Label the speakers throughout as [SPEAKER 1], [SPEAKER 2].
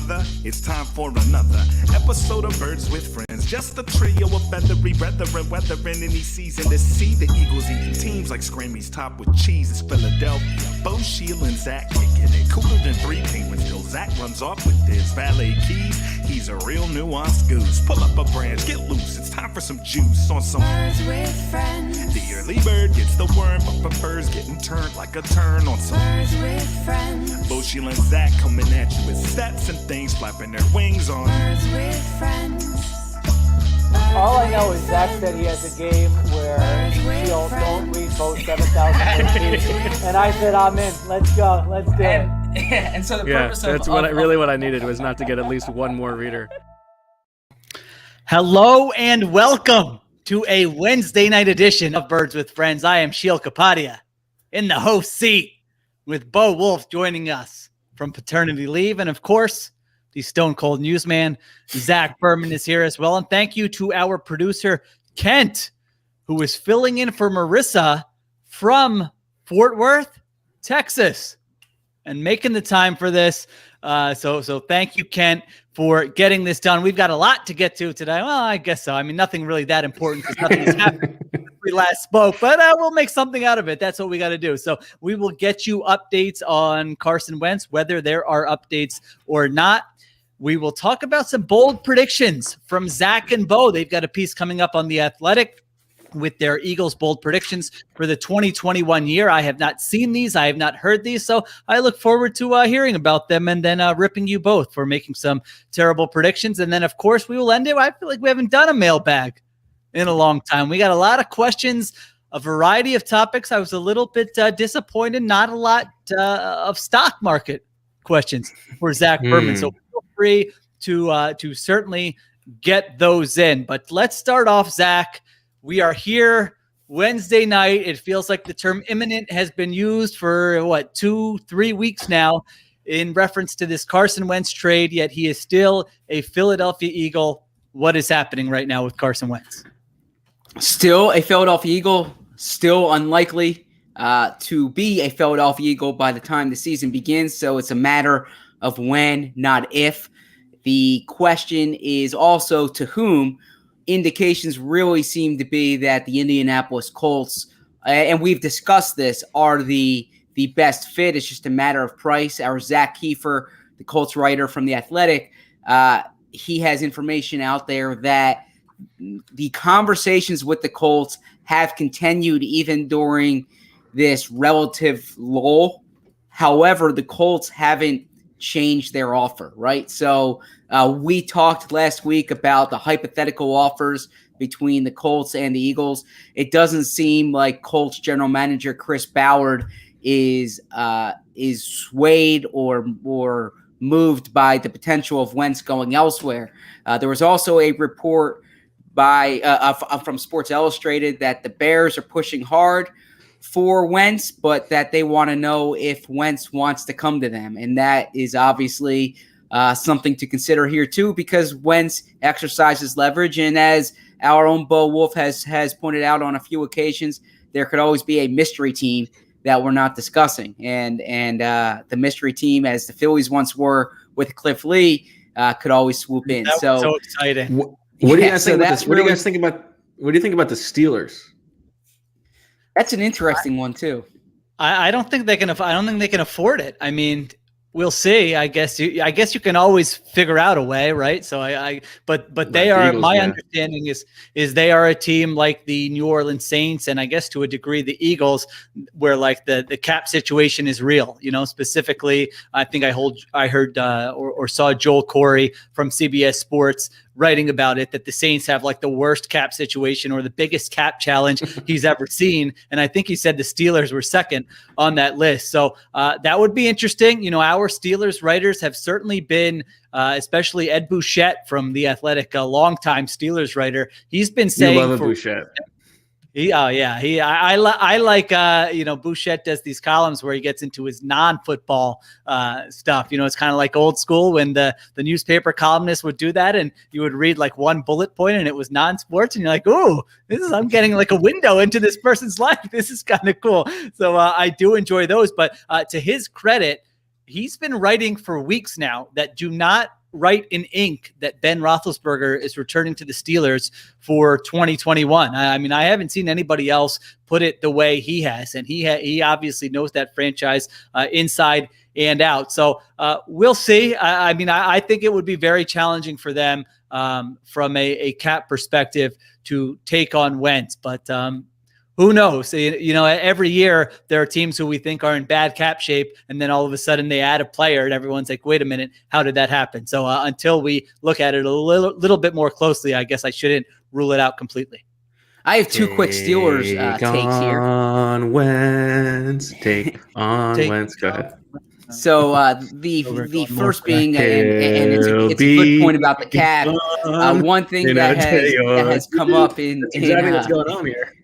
[SPEAKER 1] brother. It's time for another episode of Birds with Friends. Just a trio of feathery brethren weathering any season to see the Eagles eating teams like Scrammy's top with cheese. It's Philadelphia. Bo, Sheil, and Zach kicking it. Cooler than three penguins till Zach runs off with his valet keys. He's a real nuanced goose. Pull up a branch, get loose. It's time for some juice on some
[SPEAKER 2] Birds with Friends.
[SPEAKER 1] The early bird gets the worm, but prefers getting turned like a turn on some
[SPEAKER 2] Birds with Friends.
[SPEAKER 1] Bo, Sheil, and Zach coming at you with stats and things flapping their wings on
[SPEAKER 2] Birds with Friends.
[SPEAKER 3] All I know is Zach said he has a game where Sheil don't read both 7,000 words, and I said I'm in. Let's go. Let's do it.
[SPEAKER 4] And so the purpose of
[SPEAKER 5] that's what I needed was not to get at least one more reader.
[SPEAKER 6] Hello and welcome to a Wednesday night edition of Birds with Friends. I am Sheil Kapadia in the host seat with Bo Wolf joining us from paternity leave. And of course, the Stone Cold Newsman, Zach Berman, is here as well. And thank you to our producer, Kent, who is filling in for Marissa from Fort Worth, Texas, and making the time for this. So thank you, Kent, for getting this done. We've got a lot to get to today. Well, I guess so. I mean, nothing really that important because nothing has happened since we last spoke, but we'll make something out of it. That's what we got to do. So we will get you updates on Carson Wentz, whether there are updates or not. We will talk about some bold predictions from Zach and Bo. They've got a piece coming up on The Athletic with their Eagles bold predictions for the 2021 year. I have not seen these. I have not heard these. So I look forward to hearing about them and then ripping you both for making some terrible predictions. And then, of course, we will end it. I feel like we haven't done a mailbag in a long time. We got a lot of questions, a variety of topics. I was a little bit disappointed. Not a lot of stock market questions for Zach Berman. So feel free to certainly get those in. But let's start off, Zach. We are here Wednesday night. It feels like the term imminent has been used for 2-3 weeks now in reference to this Carson Wentz trade, yet he is still a Philadelphia Eagle. What is happening right now with Carson Wentz?
[SPEAKER 4] Still a Philadelphia Eagle, still unlikely to be a Philadelphia Eagle by the time the season begins. So it's a matter of when, not if. The question is also to whom. Indications really seem to be that the Indianapolis Colts, and we've discussed this, are the best fit. It's just a matter of price. Our Zach Kiefer, the Colts writer from The Athletic, he has information out there that the conversations with the Colts have continued even during this relative lull. However, the Colts haven't changed their offer, right? So we talked last week about the hypothetical offers between the Colts and the Eagles. It doesn't seem like Colts general manager Chris Ballard is swayed or moved by the potential of Wentz going elsewhere. There was also a report from Sports Illustrated that the Bears are pushing hard for Wentz, but that they want to know if Wentz wants to come to them. And that is obviously something to consider here too, because Wentz exercises leverage. And as our own Bo Wolf has pointed out on a few occasions, there could always be a mystery team that we're not discussing. And the mystery team, as the Phillies once were with Cliff Lee, could always swoop in.
[SPEAKER 6] That was so exciting.
[SPEAKER 5] What do you guys think about this? What do you think about the Steelers?
[SPEAKER 4] That's an interesting one too.
[SPEAKER 6] I don't think they can. I don't think they can afford it. I mean, we'll see. I guess you can always figure out a way, right? So but they are. Eagles, my understanding is they are a team like the New Orleans Saints, and I guess to a degree the Eagles, where like the cap situation is real. You know, specifically, I think I heard or saw Joel Corey from CBS Sports writing about it, that the Saints have like the worst cap situation or the biggest cap challenge he's ever seen. And I think he said the Steelers were second on that list. So that would be interesting. You know, our Steelers writers have certainly been, especially Ed Bouchette from The Athletic, a longtime Steelers writer. He's been saying,
[SPEAKER 5] you love Bouchette.
[SPEAKER 6] I like Bouchette does these columns where he gets into his non-football stuff. You know, it's kind of like old school when the newspaper columnist would do that, and you would read like one bullet point and it was non-sports, and you're like, "Ooh, I'm getting like a window into this person's life. This is kind of cool." So I do enjoy those. But to his credit, he's been writing for weeks now that do not write in ink that Ben Roethlisberger is returning to the Steelers for 2021. I mean, I haven't seen anybody else put it the way he has, and he obviously knows that franchise inside and out. So we'll see. I think it would be very challenging for them from a cap perspective to take on Wentz, but who knows? Every year there are teams who we think are in bad cap shape, and then all of a sudden they add a player, and everyone's like, "Wait a minute, how did that happen?" So until we look at it a little bit more closely, I guess I shouldn't rule it out completely.
[SPEAKER 4] I have two quick Steelers takes here.
[SPEAKER 5] Take on Wentz. Go ahead.
[SPEAKER 4] So the first being, and it's a good point about the cap. One thing that has come up in
[SPEAKER 5] exactly what's going on here.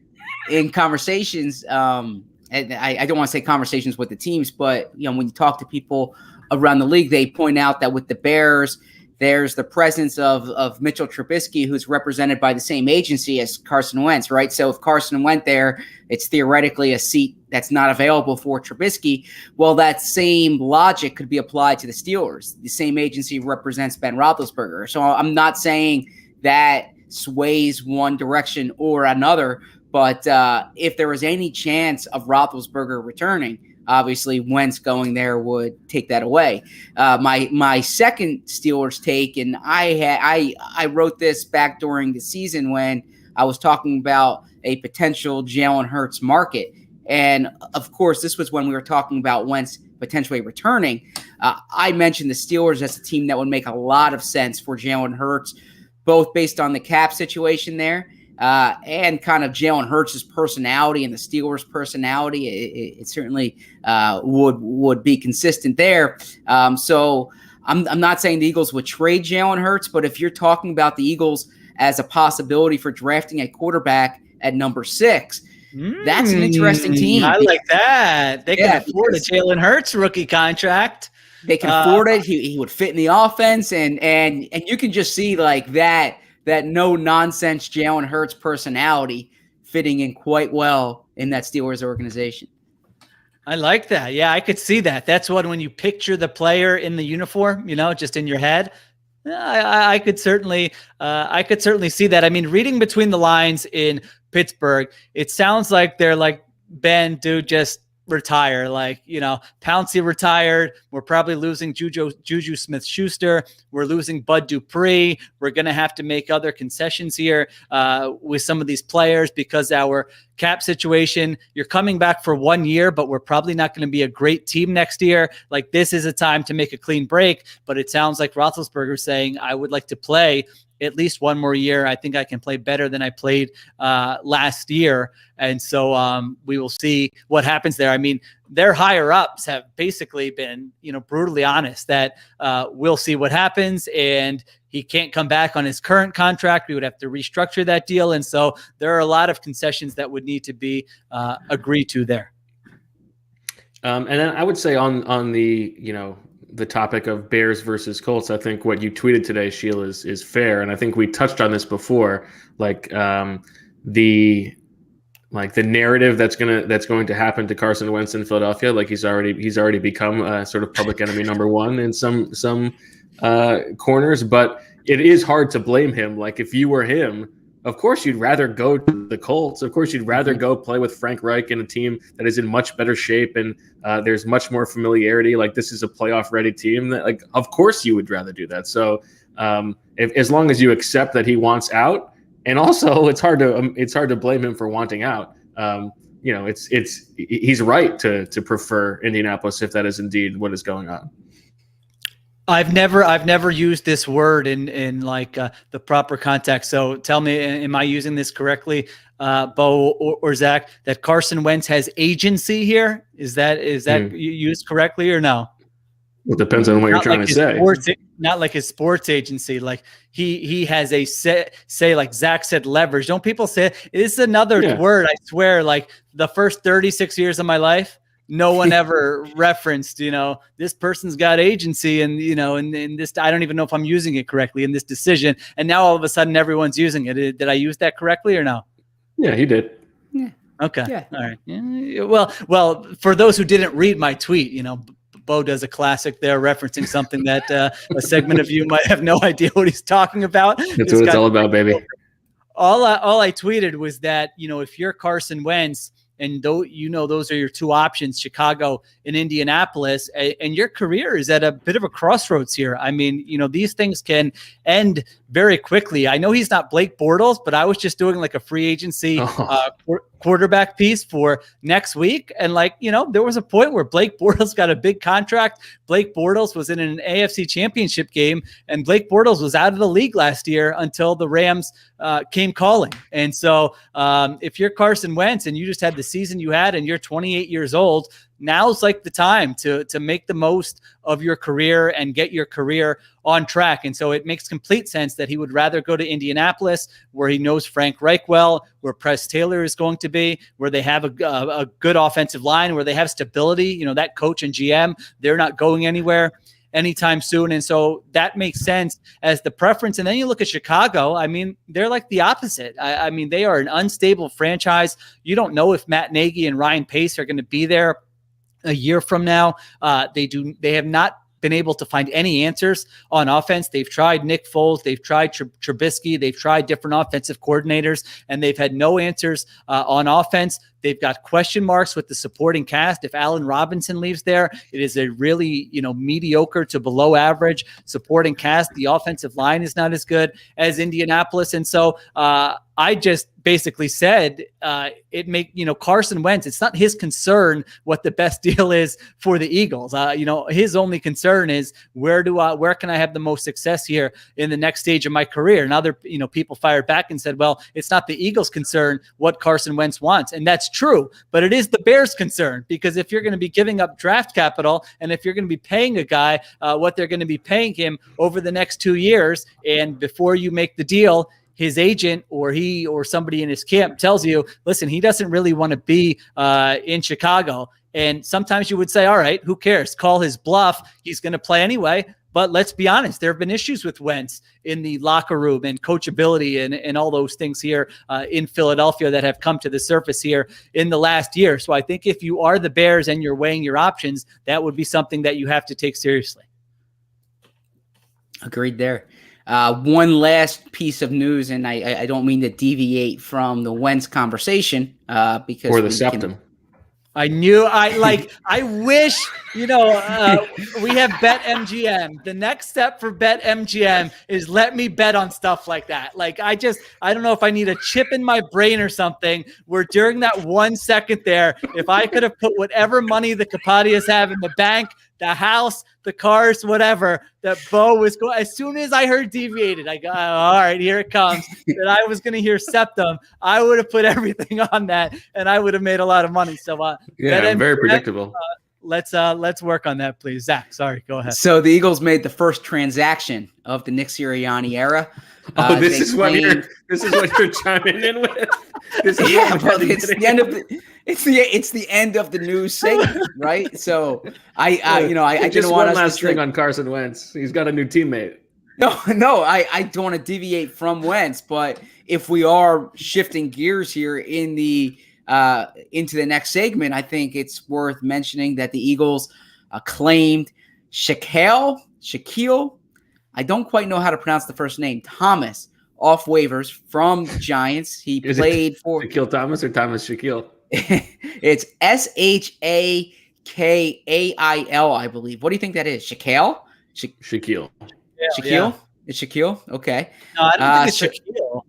[SPEAKER 4] In conversations, and I don't want to say conversations with the teams, but when you talk to people around the league, they point out that with the Bears, there's the presence of Mitchell Trubisky, who's represented by the same agency as Carson Wentz, right? So if Carson went there, it's theoretically a seat that's not available for Trubisky. Well, that same logic could be applied to the Steelers. The same agency represents Ben Roethlisberger. So I'm not saying that sways one direction or another, but if there was any chance of Roethlisberger returning, obviously Wentz going there would take that away. My second Steelers take, and I wrote this back during the season when I was talking about a potential Jalen Hurts market. And of course, this was when we were talking about Wentz potentially returning. I mentioned the Steelers as a team that would make a lot of sense for Jalen Hurts, both based on the cap situation there, and kind of Jalen Hurts' personality and the Steelers' personality. It certainly would be consistent there. So I'm not saying the Eagles would trade Jalen Hurts, but if you're talking about the Eagles as a possibility for drafting a quarterback at number 6, that's an interesting team.
[SPEAKER 6] I like that. They can afford a Jalen Hurts rookie contract.
[SPEAKER 4] They can afford it. He would fit in the offense, and you can just see like that no nonsense Jalen Hurts personality fitting in quite well in that Steelers organization.
[SPEAKER 6] I like that. Yeah, I could see that. That's when you picture the player in the uniform, just in your head. I could certainly see that. I mean, reading between the lines in Pittsburgh, it sounds like they're like, Ben, dude, just retire. Like, Pouncey retired. We're probably losing Juju Smith-Schuster. We're losing Bud Dupree. We're going to have to make other concessions here with some of these players because our cap situation, you're coming back for 1 year, but we're probably not going to be a great team next year. Like, this is a time to make a clean break. But it sounds like Roethlisberger saying, I would like to play at least one more year. I think I can play better than I played last year. And so we will see what happens there. I mean, their higher ups have basically been, brutally honest that we'll see what happens. And he can't come back on his current contract. We would have to restructure that deal. And so there are a lot of concessions that would need to be agreed to there.
[SPEAKER 5] And then I would say on the topic of Bears versus Colts, I think what you tweeted today, Sheil, is fair. And I think we touched on this before, the narrative that's going to happen to Carson Wentz in Philadelphia. Like he's already become sort of public enemy number one in some corners, but it is hard to blame him. Like if you were him, of course you'd rather go to the Colts. Of course you'd rather go play with Frank Reich in a team that is in much better shape and there's much more familiarity. Like this is a playoff-ready team. That, like, of course you would rather do that. So as long as you accept that he wants out, and also it's hard to blame him for wanting out. He's right to prefer Indianapolis if that is indeed what is going on.
[SPEAKER 6] I've never used this word in like the proper context. So tell me, am I using this correctly, Bo or Zach? That Carson Wentz has agency here? Is that used correctly or no?
[SPEAKER 5] Well, it depends on what you're trying to say.
[SPEAKER 6] Not like his sports agency. Like he has a say like Zach said, leverage. Don't people say it? It's another word? I swear. Like the first 36 years of my life, no one ever referenced, this person's got agency and, and this, I don't even know if I'm using it correctly in this decision. And now all of a sudden everyone's using it. Did I use that correctly or no?
[SPEAKER 5] Yeah, you did.
[SPEAKER 6] Yeah. Okay. Yeah. All right. Yeah. Well, for those who didn't read my tweet, Bo does a classic there, referencing something that a segment of you might have no idea what he's talking about.
[SPEAKER 5] That's what it's all about, baby.
[SPEAKER 6] All I tweeted was that, if you're Carson Wentz, and those are your two options, Chicago and Indianapolis, and your career is at a bit of a crossroads here. I mean, these things can end very quickly. I know he's not Blake Bortles, but I was just doing like a free agency quarterback piece for next week. And there was a point where Blake Bortles got a big contract. Blake Bortles was in an AFC championship game, and Blake Bortles was out of the league last year until the Rams came calling. And so if you're Carson Wentz and you just had the season you had and you're 28 years old, now's like the time to make the most of your career and get your career on track. And so it makes complete sense that he would rather go to Indianapolis, where he knows Frank Reich well, where Press Taylor is going to be, where they have a good offensive line, where they have stability. That coach and GM, they're not going anywhere anytime soon. And so that makes sense as the preference. And then you look at Chicago. I mean, they're like the opposite. I mean, they are an unstable franchise. You don't know if Matt Nagy and Ryan Pace are going to be there a year from now. They have not been able to find any answers on offense. They've tried Nick Foles, they've tried Trubisky, they've tried different offensive coordinators, and they've had no answers on offense. They've got question marks with the supporting cast. If Allen Robinson leaves there, it is a really, mediocre to below average supporting cast. The offensive line is not as good as Indianapolis. And so I just basically said Carson Wentz, it's not his concern what the best deal is for the Eagles. His only concern is where can I have the most success here in the next stage of my career? And other, people fired back and said, well, it's not the Eagles' concern what Carson Wentz wants. And that's true, but it is the Bears' concern, because if you're going to be giving up draft capital and if you're going to be paying a guy what they're going to be paying him over the next 2 years, and before you make the deal, his agent or somebody in his camp tells you, listen, he doesn't really want to be in Chicago. And sometimes you would say, all right, who cares? Call his bluff. He's going to play anyway. But let's be honest, there have been issues with Wentz in the locker room and coachability and all those things here in Philadelphia that have come to the surface here in the last year. So I think if you are the Bears and you're weighing your options, that would be something that you have to take seriously.
[SPEAKER 4] Agreed there. One last piece of news, and I don't mean to deviate from the Wentz conversation because
[SPEAKER 5] or the septum.
[SPEAKER 6] I wish, we have BetMGM. The next step for BetMGM is let me bet on stuff like that. I don't know if I need a chip in my brain or something where during that 1 second there, if I could have put whatever money the Capadias have in the bank, the house, the cars, whatever, that Bo was going. As soon as I heard deviated, I go, oh, all right, here it comes. That I was going to hear septum. I would have put everything on that, and I would have made a lot of money. So,
[SPEAKER 5] very predictable.
[SPEAKER 6] Let's work on that, please. Zach, sorry, go ahead.
[SPEAKER 4] So the Eagles made the first transaction of the Nick Sirianni era.
[SPEAKER 5] This is what you're chiming in with.
[SPEAKER 4] It's the end of the news segment, right? So I didn't want
[SPEAKER 5] one last thing on Carson Wentz. He's got a new teammate.
[SPEAKER 4] No, I don't want to deviate from Wentz, but if we are shifting gears here in the into the next segment, I think it's worth mentioning that the Eagles claimed Sheil. I don't quite know how to pronounce the first name. Thomas off waivers from the Giants. He played for
[SPEAKER 5] Shaquille Thomas or Thomas Shaquille.
[SPEAKER 4] It's Shakail, I believe. What do you think that is? Shaquille?
[SPEAKER 5] Shaquille.
[SPEAKER 6] Yeah.
[SPEAKER 4] It's Shaquille. Okay.
[SPEAKER 6] No, I don't think it's Shaquille.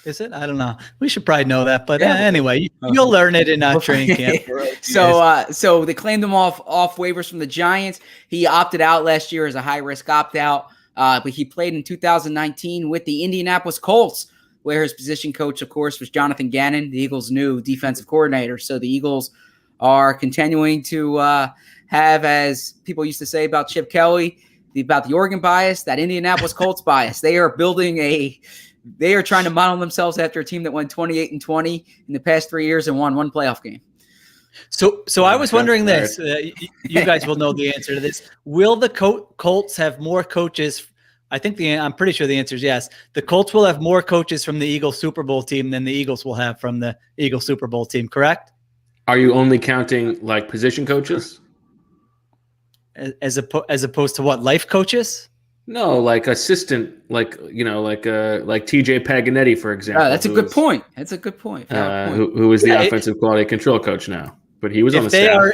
[SPEAKER 6] Is it? I don't know. We should probably know that, but anyway, you'll learn it in training camp.
[SPEAKER 4] So they claimed him off waivers from the Giants. He opted out last year as a high risk opt out, but he played in 2019 with the Indianapolis Colts, where his position coach, of course, was Jonathan Gannon, the Eagles' new defensive coordinator. So the Eagles are continuing to have, as people used to say about Chip Kelly, about the Oregon bias, that Indianapolis Colts bias. They are trying to model themselves after a team that went 28-20 in the past 3 years and won one playoff game.
[SPEAKER 6] So I was wondering this. You guys will know the answer to this. Will the Colts have more coaches? I'm pretty sure the answer is yes. The Colts will have more coaches from the Eagles Super Bowl team than the Eagles will have from the Eagles Super Bowl team, correct?
[SPEAKER 5] Are you only counting position coaches?
[SPEAKER 6] as opposed to what, life coaches?
[SPEAKER 5] No, like assistant, like TJ Paganetti, for example.
[SPEAKER 4] That's a good point. That's a good point.
[SPEAKER 5] Who is the offensive quality control coach now? But he was on the staff.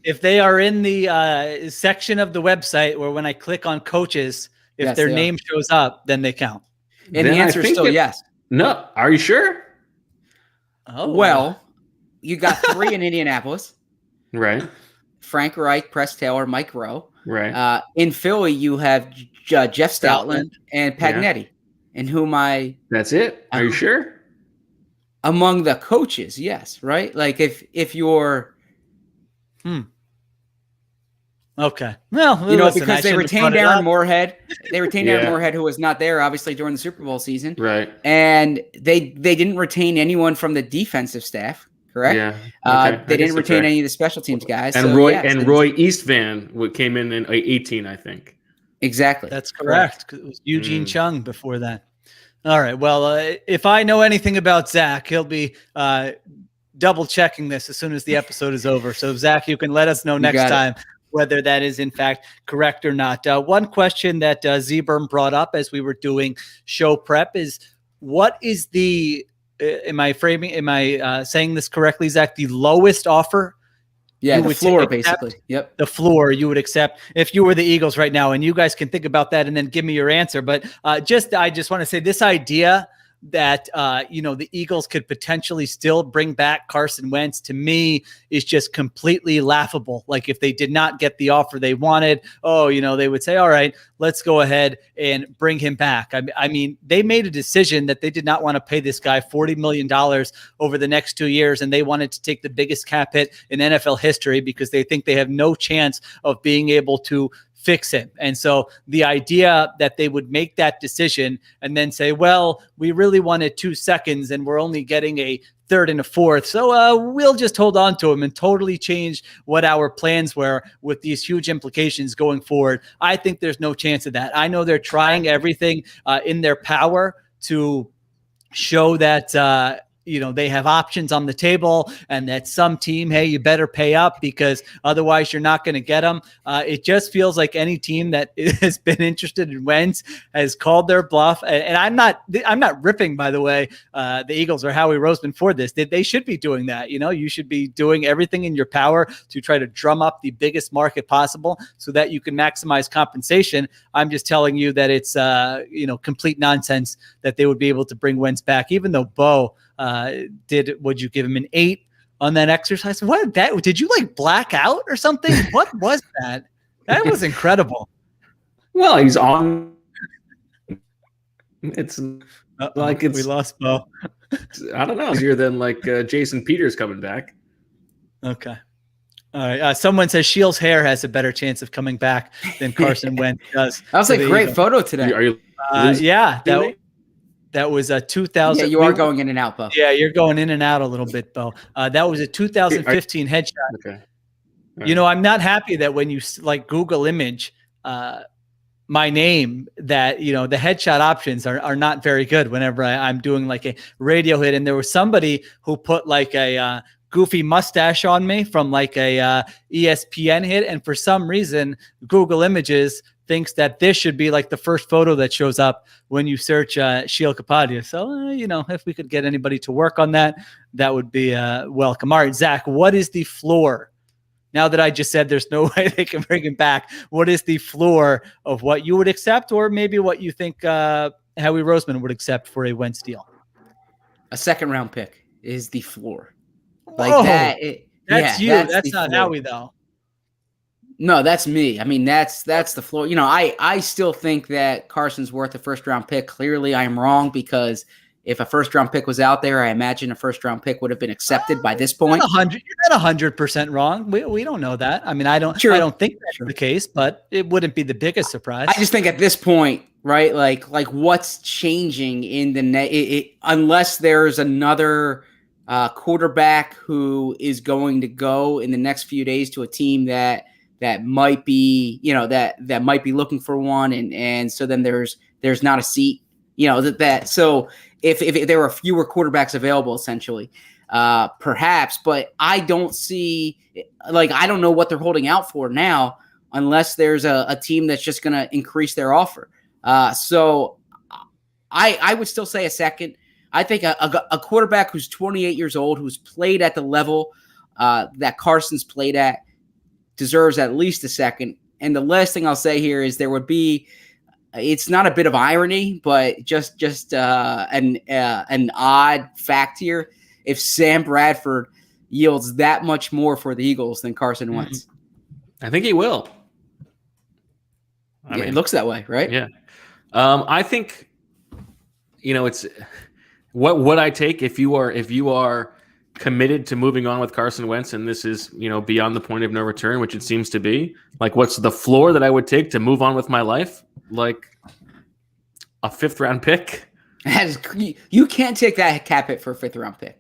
[SPEAKER 6] If they are in the section of the website where when I click on coaches, if their name shows up, then they count.
[SPEAKER 4] And the answer is still yes.
[SPEAKER 5] No, are you sure?
[SPEAKER 6] Oh,
[SPEAKER 4] well, you got 3 in Indianapolis.
[SPEAKER 5] Right.
[SPEAKER 4] Frank Reich, Press Taylor, Mike Rowe.
[SPEAKER 5] Right.
[SPEAKER 4] In Philly, you have Jeff Stoutland and Pagnetti, and whom
[SPEAKER 5] That's it. Are you sure?
[SPEAKER 4] Among the coaches, yes. Right. Like if you're.
[SPEAKER 6] Okay. Well,
[SPEAKER 4] because they retained Aaron Moorhead. They retained Aaron Moorhead, who was not there, obviously, during the Super Bowl season.
[SPEAKER 5] Right.
[SPEAKER 4] And they didn't retain anyone from the defensive staff. Correct.
[SPEAKER 5] Yeah. Okay.
[SPEAKER 4] They didn't retain any of the special teams guys.
[SPEAKER 5] And Roy Eastvan came in 18, I think.
[SPEAKER 4] Exactly.
[SPEAKER 6] That's correct. It was Eugene Chung before that. All right. Well, if I know anything about Zach, he'll be double checking this as soon as the episode is over. So, Zach, you can let us know next time whether that is in fact correct or not. One question that Zeburn brought up as we were doing show prep is, what is the am I saying this correctly, Zach? The lowest offer?
[SPEAKER 4] Yeah, the floor, basically. Yep.
[SPEAKER 6] The floor you would accept if you were the Eagles right now, and you guys can think about that and then give me your answer. But I just want to say this idea that the Eagles could potentially still bring back Carson Wentz, to me, is just completely laughable. Like, if they did not get the offer they wanted, they would say, all right, let's go ahead and bring him back. I mean, they made a decision that they did not want to pay this guy $40 million over the next 2 years, and they wanted to take the biggest cap hit in NFL history because they think they have no chance of being able to fix it. And so the idea that they would make that decision and then say, well, we really wanted 2 seconds and we're only getting a third and a fourth, so we'll just hold on to him, and totally change what our plans were with these huge implications going forward. I think there's no chance of that. I know they're trying everything in their power to show that they have options on the table, and that some team, hey, you better pay up because otherwise you're not going to get them. It just feels like any team that has been interested in Wentz has called their bluff. And I'm not ripping, by the way, the Eagles or Howie Roseman for this. They should be doing that. You should be doing everything in your power to try to drum up the biggest market possible so that you can maximize compensation. I'm just telling you that it's complete nonsense that they would be able to bring Wentz back, even though Bo would you give him an 8 on that exercise? What did you like black out or something? What was that? That was incredible.
[SPEAKER 5] Well, he's on. It's like
[SPEAKER 6] we lost Bo.
[SPEAKER 5] I don't know. You're then like Jason Peters coming back.
[SPEAKER 6] Okay. All right. Someone says Sheil's hair has a better chance of coming back than Carson Wentz does.
[SPEAKER 4] That was a great photo today.
[SPEAKER 5] Are you?
[SPEAKER 6] That was a 2000.
[SPEAKER 4] Yeah, you are going in and out, Bo.
[SPEAKER 6] Yeah, you're going in and out a little bit, Bo. That was a 2015 headshot.
[SPEAKER 5] Okay.
[SPEAKER 6] Right. I'm not happy that when you Google image my name, that the headshot options are not very good whenever I'm doing like a radio hit. And there was somebody who put like a goofy mustache on me from like a ESPN hit, and for some reason Google Images thinks that this should be like the first photo that shows up when you search Sheil Kapadia. So, if we could get anybody to work on that, that would be welcome. All right, Zach, what is the floor? Now that I just said there's no way they can bring him back, what is the floor of what you would accept, or maybe what you think Howie Roseman would accept for a Wentz deal?
[SPEAKER 4] A second-round pick is the floor.
[SPEAKER 6] Whoa,
[SPEAKER 4] That's you.
[SPEAKER 6] That's not floor. Howie, though.
[SPEAKER 4] No, that's me. I mean, that's the floor. I still think that Carson's worth a first-round pick. Clearly, I am wrong, because if a first-round pick was out there, I imagine a first-round pick would have been accepted by this point.
[SPEAKER 6] You're not 100% wrong. We don't know that. I mean, I don't think that's the case, but it wouldn't be the biggest surprise.
[SPEAKER 4] I just think at this point, right, like what's changing in the unless there's another quarterback who is going to go in the next few days to a team that might be, that might be looking for one. And so then there's not a seat, so if there were fewer quarterbacks available, essentially, perhaps, but I don't see, I don't know what they're holding out for now unless there's a team that's just going to increase their offer. So I would still say a second. I think a quarterback who's 28 years old, who's played at the level that Carson's played at, deserves at least a second. And the last thing I'll say here is there would be, it's not a bit of irony, but just an odd fact here. If Sam Bradford yields that much more for the Eagles than Carson Wentz,
[SPEAKER 5] I think he will.
[SPEAKER 4] I mean, it looks that way, right?
[SPEAKER 5] Yeah. I think, it's what would I take if you are committed to moving on with Carson Wentz, and this is, beyond the point of no return, which it seems to be. Like, what's the floor that I would take to move on with my life? Like a 5th round pick.
[SPEAKER 4] You can't take that cap hit for a 5th round pick.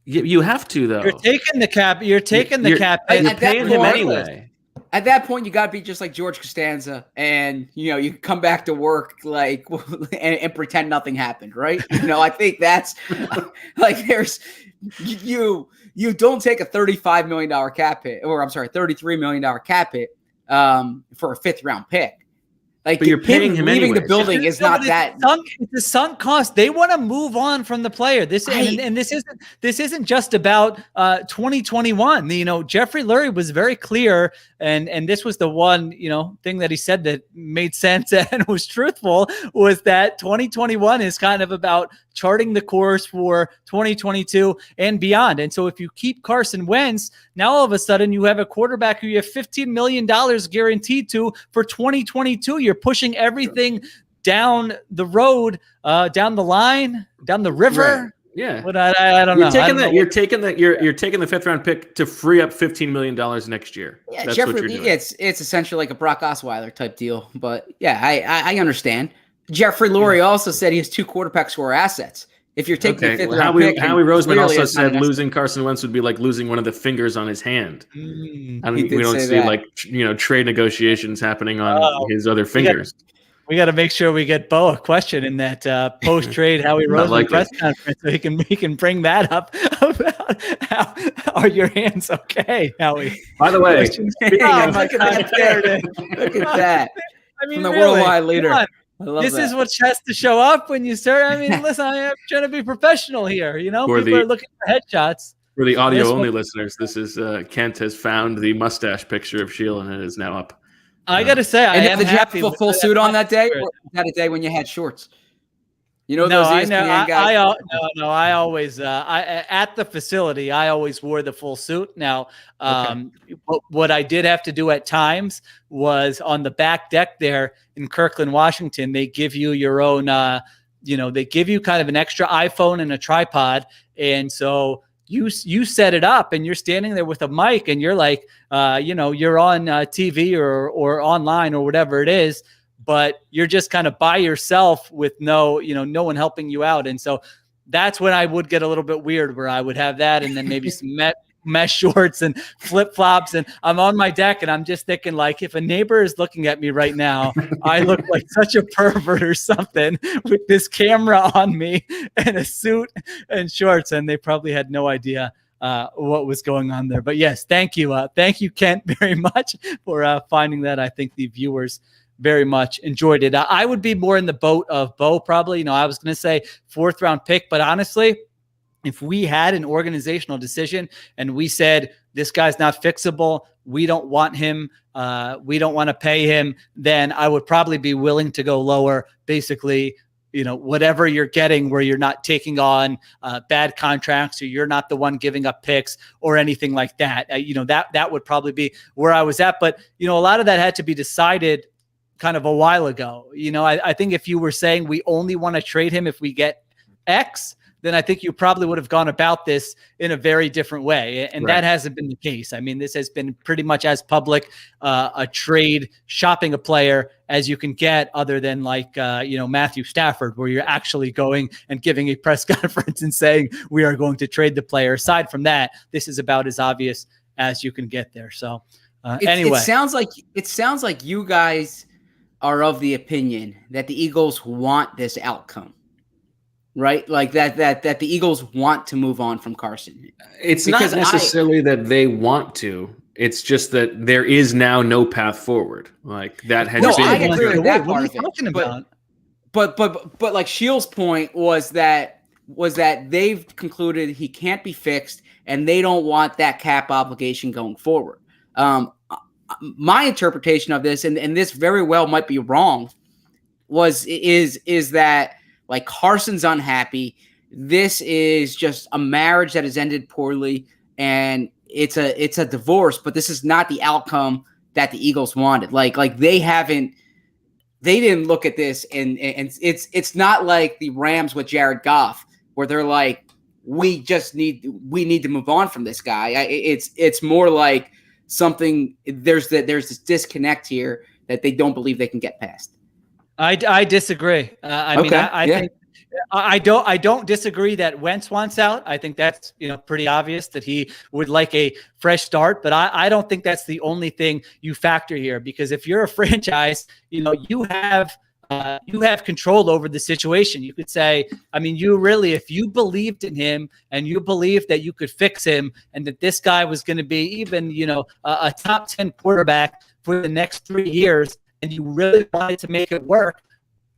[SPEAKER 5] You have to, though.
[SPEAKER 6] You're taking the cap. You're taking the cap.
[SPEAKER 5] You're paying him anyway.
[SPEAKER 4] At that point, you got to be just like George Costanza, and you come back to work and pretend nothing happened, right? I think that's like there's you don't take a $35 million cap hit, or I'm sorry, $33 million cap hit for a 5th round pick. Like,
[SPEAKER 5] but you're paying him
[SPEAKER 4] leaving
[SPEAKER 5] anyway.
[SPEAKER 4] The building is not that.
[SPEAKER 6] It's a sunk cost. They want to move on from the player. This isn't just about 2021. Jeffrey Lurie was very clear, and this was the one thing that he said that made sense and was truthful, was that 2021 is kind of about charting the course for 2022 and beyond. And so if you keep Carson Wentz, now all of a sudden you have a quarterback who you have $15 million guaranteed to for 2022. You're pushing everything down the road, down the line, down the river.
[SPEAKER 5] Right. Yeah.
[SPEAKER 6] But I don't know.
[SPEAKER 5] You're taking the 5th round pick to free up $15 million next year.
[SPEAKER 4] Yeah,
[SPEAKER 5] that's
[SPEAKER 4] Jeffrey,
[SPEAKER 5] what you're doing.
[SPEAKER 4] It's essentially like a Brock Osweiler type deal. But yeah, I understand. Jeffrey Lurie also said he has 2 quarterbacks who are assets. If you're taking the 5th round pick,
[SPEAKER 5] Howie Roseman also said losing Carson Wentz would be like losing one of the fingers on his hand. We don't see trade negotiations happening on his other fingers.
[SPEAKER 6] We got to make sure we get Bo a question in that post-trade Howie Roseman press conference, so he can bring that up about how are your hands okay, Howie?
[SPEAKER 5] By the way,
[SPEAKER 4] look at that.
[SPEAKER 6] I mean,
[SPEAKER 4] from the worldwide leader.
[SPEAKER 6] This is what has to show up when you start. I mean, listen, I am trying to be professional here. People are looking for headshots.
[SPEAKER 5] For the audio-only listeners, this is Kent has found the mustache picture of Sheil, and it is now up.
[SPEAKER 6] I got to say,
[SPEAKER 4] did you have a full suit on that day, or was that a day when you had shorts? Those ESPN guys?
[SPEAKER 6] No. I always at the facility, I always wore the full suit. Now, what I did have to do at times was on the back deck there in Kirkland, Washington. They give you your own, they give you kind of an extra iPhone and a tripod, and so you set it up, and you're standing there with a mic, and you're like, you're on TV or online or whatever it is. But you're just kind of by yourself with no one helping you out. And so that's when I would get a little bit weird, where I would have that and then maybe some mesh shorts and flip-flops. And I'm on my deck and I'm just thinking, like, if a neighbor is looking at me right now, I look like such a pervert or something with this camera on me and a suit and shorts. And they probably had no idea what was going on there. But yes, thank you. Thank you, Kent, very much for finding that. I think the viewers very much enjoyed it. I would be more in the boat of Bo, probably. I was going to say 4th round pick, but honestly, if we had an organizational decision and we said, this guy's not fixable, we don't want him, we don't want to pay him, then I would probably be willing to go lower, basically, whatever you're getting, where you're not taking on bad contracts, or you're not the one giving up picks or anything like that. That would probably be where I was at. But, a lot of that had to be decided kind of a while ago. I think if you were saying we only want to trade him if we get X, then I think you probably would have gone about this in a very different way. And that hasn't been the case. I mean, this has been pretty much as public a trade, shopping a player as you can get, other than like, Matthew Stafford, where you're actually going and giving a press conference and saying, we are going to trade the player. Aside from that, this is about as obvious as you can get there. So anyway.
[SPEAKER 4] It sounds like you guys are of the opinion that the Eagles want this outcome, right? Like that the Eagles want to move on from Carson.
[SPEAKER 5] It's not necessarily that they want to. It's just that there is now no path forward. Like that has
[SPEAKER 4] No,
[SPEAKER 5] been.
[SPEAKER 4] I agree with that
[SPEAKER 6] What are
[SPEAKER 4] part
[SPEAKER 6] you
[SPEAKER 4] of it.
[SPEAKER 6] talking about?
[SPEAKER 4] But like Sheil's point was that they've concluded he can't be fixed, and they don't want that cap obligation going forward. My interpretation of this, and this very well might be wrong, is that like Carson's unhappy. This is just a marriage that has ended poorly, and it's a divorce. But this is not the outcome that the Eagles wanted. Like they didn't look at this, and it's not like the Rams with Jared Goff, where they're like, we need to move on from this guy. It's more like something. There's this disconnect here that they don't believe they can get past.
[SPEAKER 6] I disagree. I mean, I think I don't disagree that Wentz wants out. I think that's pretty obvious that he would like a fresh start. But I don't think that's the only thing you factor here, because if you're a franchise, you have control over the situation. You could say, I mean, if you believed in him and you believed that you could fix him and that this guy was going to be even a top 10 quarterback for the next 3 years, and you really wanted to make it work,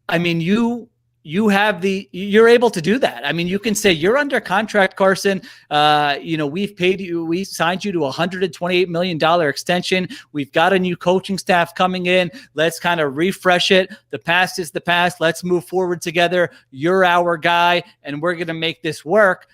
[SPEAKER 6] I mean, you're able to do that. I mean, you can say you're under contract, Carson. We've paid you, we signed you to $128 million extension. We've got a new coaching staff coming in. Let's kind of refresh it. The past is the past. Let's move forward together. You're our guy, and we're going to make this work.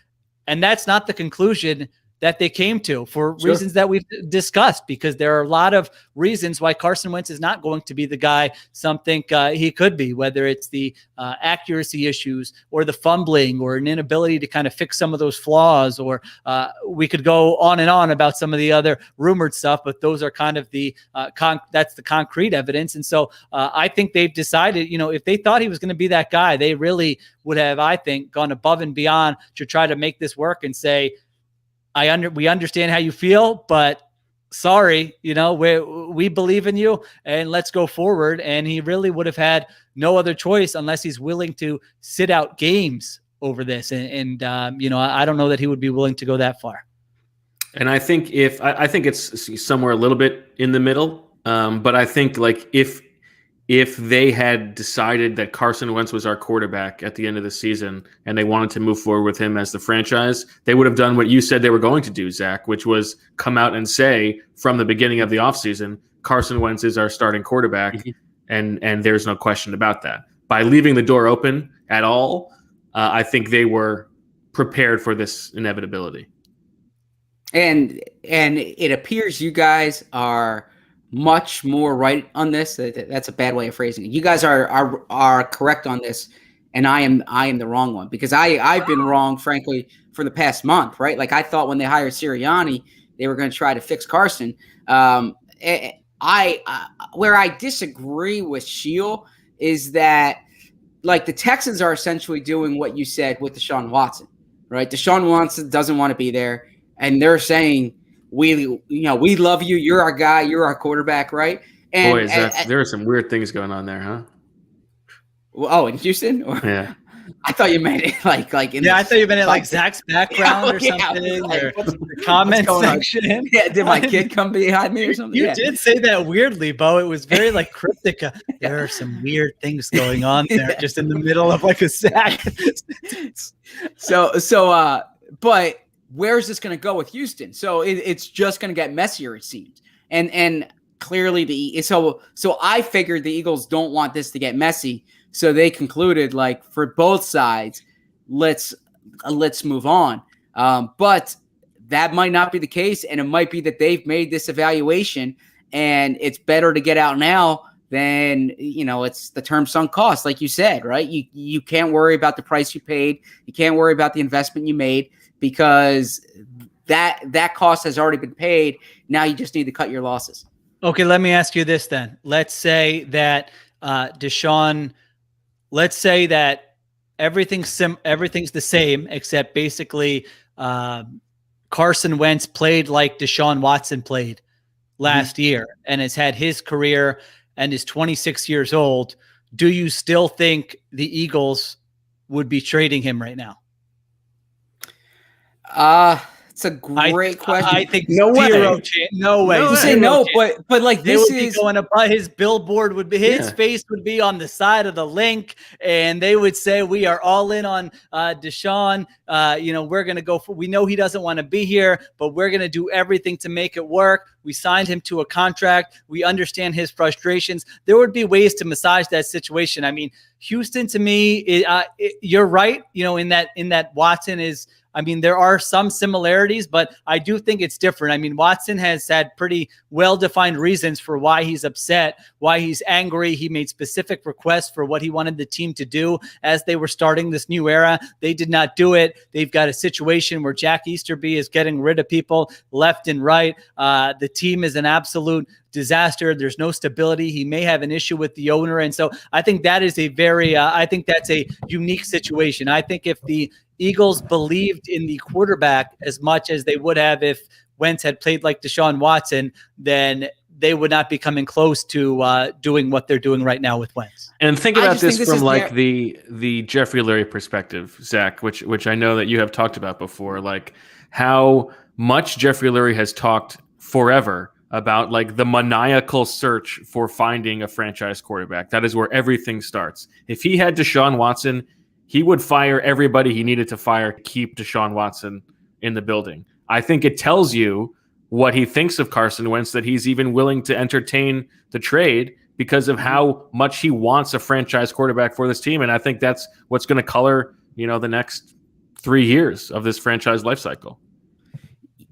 [SPEAKER 6] And that's not the conclusion that they came to for reasons that we've discussed, because there are a lot of reasons why Carson Wentz is not going to be the guy some think he could be, whether it's the accuracy issues or the fumbling or an inability to kind of fix some of those flaws, or we could go on and on about some of the other rumored stuff, but those are kind of the that's the concrete evidence. And so I think they've decided, if they thought he was going to be that guy, they really would have, I think, gone above and beyond to try to make this work and say, we understand how you feel, but sorry, we believe in you and let's go forward. And he really would have had no other choice unless he's willing to sit out games over this. And I don't know that he would be willing to go that far.
[SPEAKER 5] And I think I think it's somewhere a little bit in the middle. But I think like if they had decided that Carson Wentz was our quarterback at the end of the season and they wanted to move forward with him as the franchise, they would have done what you said they were going to do, Zach, which was come out and say from the beginning of the offseason, Carson Wentz is our starting quarterback, and there's no question about that. By leaving the door open at all, I think they were prepared for this inevitability.
[SPEAKER 4] And it appears you guys are much more right on this. That's a bad way of phrasing it. You guys are correct on this, and I am the wrong one, because I've been wrong, frankly, for the past month, right? Like I thought when they hired Sirianni, they were going to try to fix Carson. Where I disagree with Sheil is that like the Texans are essentially doing what you said with Deshaun Watson, right? Deshaun Watson doesn't want to be there, and they're saying, we love you. You're our guy. You're our quarterback, right? And,
[SPEAKER 5] boy, there are some weird things going on there, huh?
[SPEAKER 4] In Houston?
[SPEAKER 5] Yeah.
[SPEAKER 4] I thought you meant it like in
[SPEAKER 6] I thought you meant it like Zach's background or something, or the comment section.
[SPEAKER 4] Yeah, did my kid come behind me or something?
[SPEAKER 6] You did say that weirdly, Bo. It was very like cryptic. There are some weird things going on there, just in the middle of like a Zach.
[SPEAKER 4] But where is this going to go with Houston? So it's just going to get messier, it seems. And clearly so I figured the Eagles don't want this to get messy. So they concluded, like, for both sides, let's move on. But that might not be the case, and it might be that they've made this evaluation, and it's better to get out now than it's the term sunk cost, like you said, right? You can't worry about the price you paid, you can't worry about the investment you made, because that cost has already been paid. Now you just need to cut your losses.
[SPEAKER 6] Okay, let me ask you this then. Let's say that Deshaun. Let's say that everything's the same, except basically Carson Wentz played like Deshaun Watson played last year and has had his career and is 26 years old. Do you still think the Eagles would be trading him right now?
[SPEAKER 4] It's a great question.
[SPEAKER 6] I think
[SPEAKER 5] No way.
[SPEAKER 6] No way.
[SPEAKER 5] No
[SPEAKER 4] You say
[SPEAKER 5] way.
[SPEAKER 4] no, but like
[SPEAKER 6] They
[SPEAKER 4] this
[SPEAKER 6] would be
[SPEAKER 4] is
[SPEAKER 6] going up. His billboard would be his
[SPEAKER 5] Yeah.
[SPEAKER 6] face would be on the side of the link, and they would say, "We are all in on Deshaun. We're going to go for. We know he doesn't want to be here, but we're going to do everything to make it work. We signed him to a contract. We understand his frustrations. There would be ways to massage that situation. I mean, Houston to me, you're right. In that Watson is. I mean, there are some similarities, but I do think it's different. I mean, Watson has had pretty well-defined reasons for why he's upset, why he's angry. He made specific requests for what he wanted the team to do as they were starting this new era. They did not do it. They've got a situation where Jack Easterby is getting rid of people left and right. The team is an absolute disaster. There's no stability. He may have an issue with the owner. And so I think that is I think that's a unique situation. I think if the Eagles believed in the quarterback as much as they would have if Wentz had played like Deshaun Watson, then they would not be coming close to doing what they're doing right now with Wentz.
[SPEAKER 5] And think about this from like
[SPEAKER 4] the
[SPEAKER 5] the Jeffrey Lurie perspective, Zach, which I know that you have talked about before, like how much Jeffrey Lurie has talked forever about like the maniacal search for finding a franchise quarterback. That is where everything starts. If he had Deshaun Watson, he would fire everybody he needed to fire to keep Deshaun Watson in the building. I think it tells you what he thinks of Carson Wentz, that he's even willing to entertain the trade because of how much he wants a franchise quarterback for this team. And I think that's what's going to color, the next 3 years of this franchise life cycle.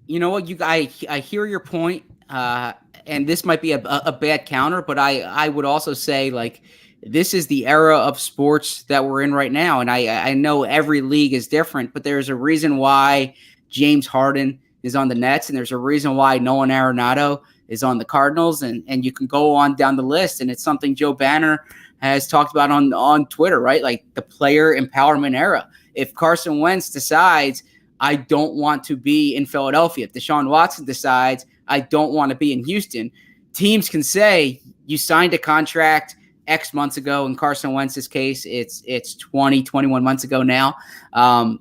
[SPEAKER 4] You know what? I hear your point, and this might be a bad counter, but I would also say, like, this is the era of sports that we're in right now. And I know every league is different, but there's a reason why James Harden is on the Nets, and there's a reason why Nolan Arenado is on the Cardinals, and you can go on down the list. And it's something Joe Banner has talked about on Twitter, right? Like the player empowerment era. If Carson Wentz decides, I don't want to be in Philadelphia, if Deshaun Watson decides, I don't want to be in Houston, teams can say, you signed a contract X months ago. In Carson Wentz's case, it's 21 months ago now. And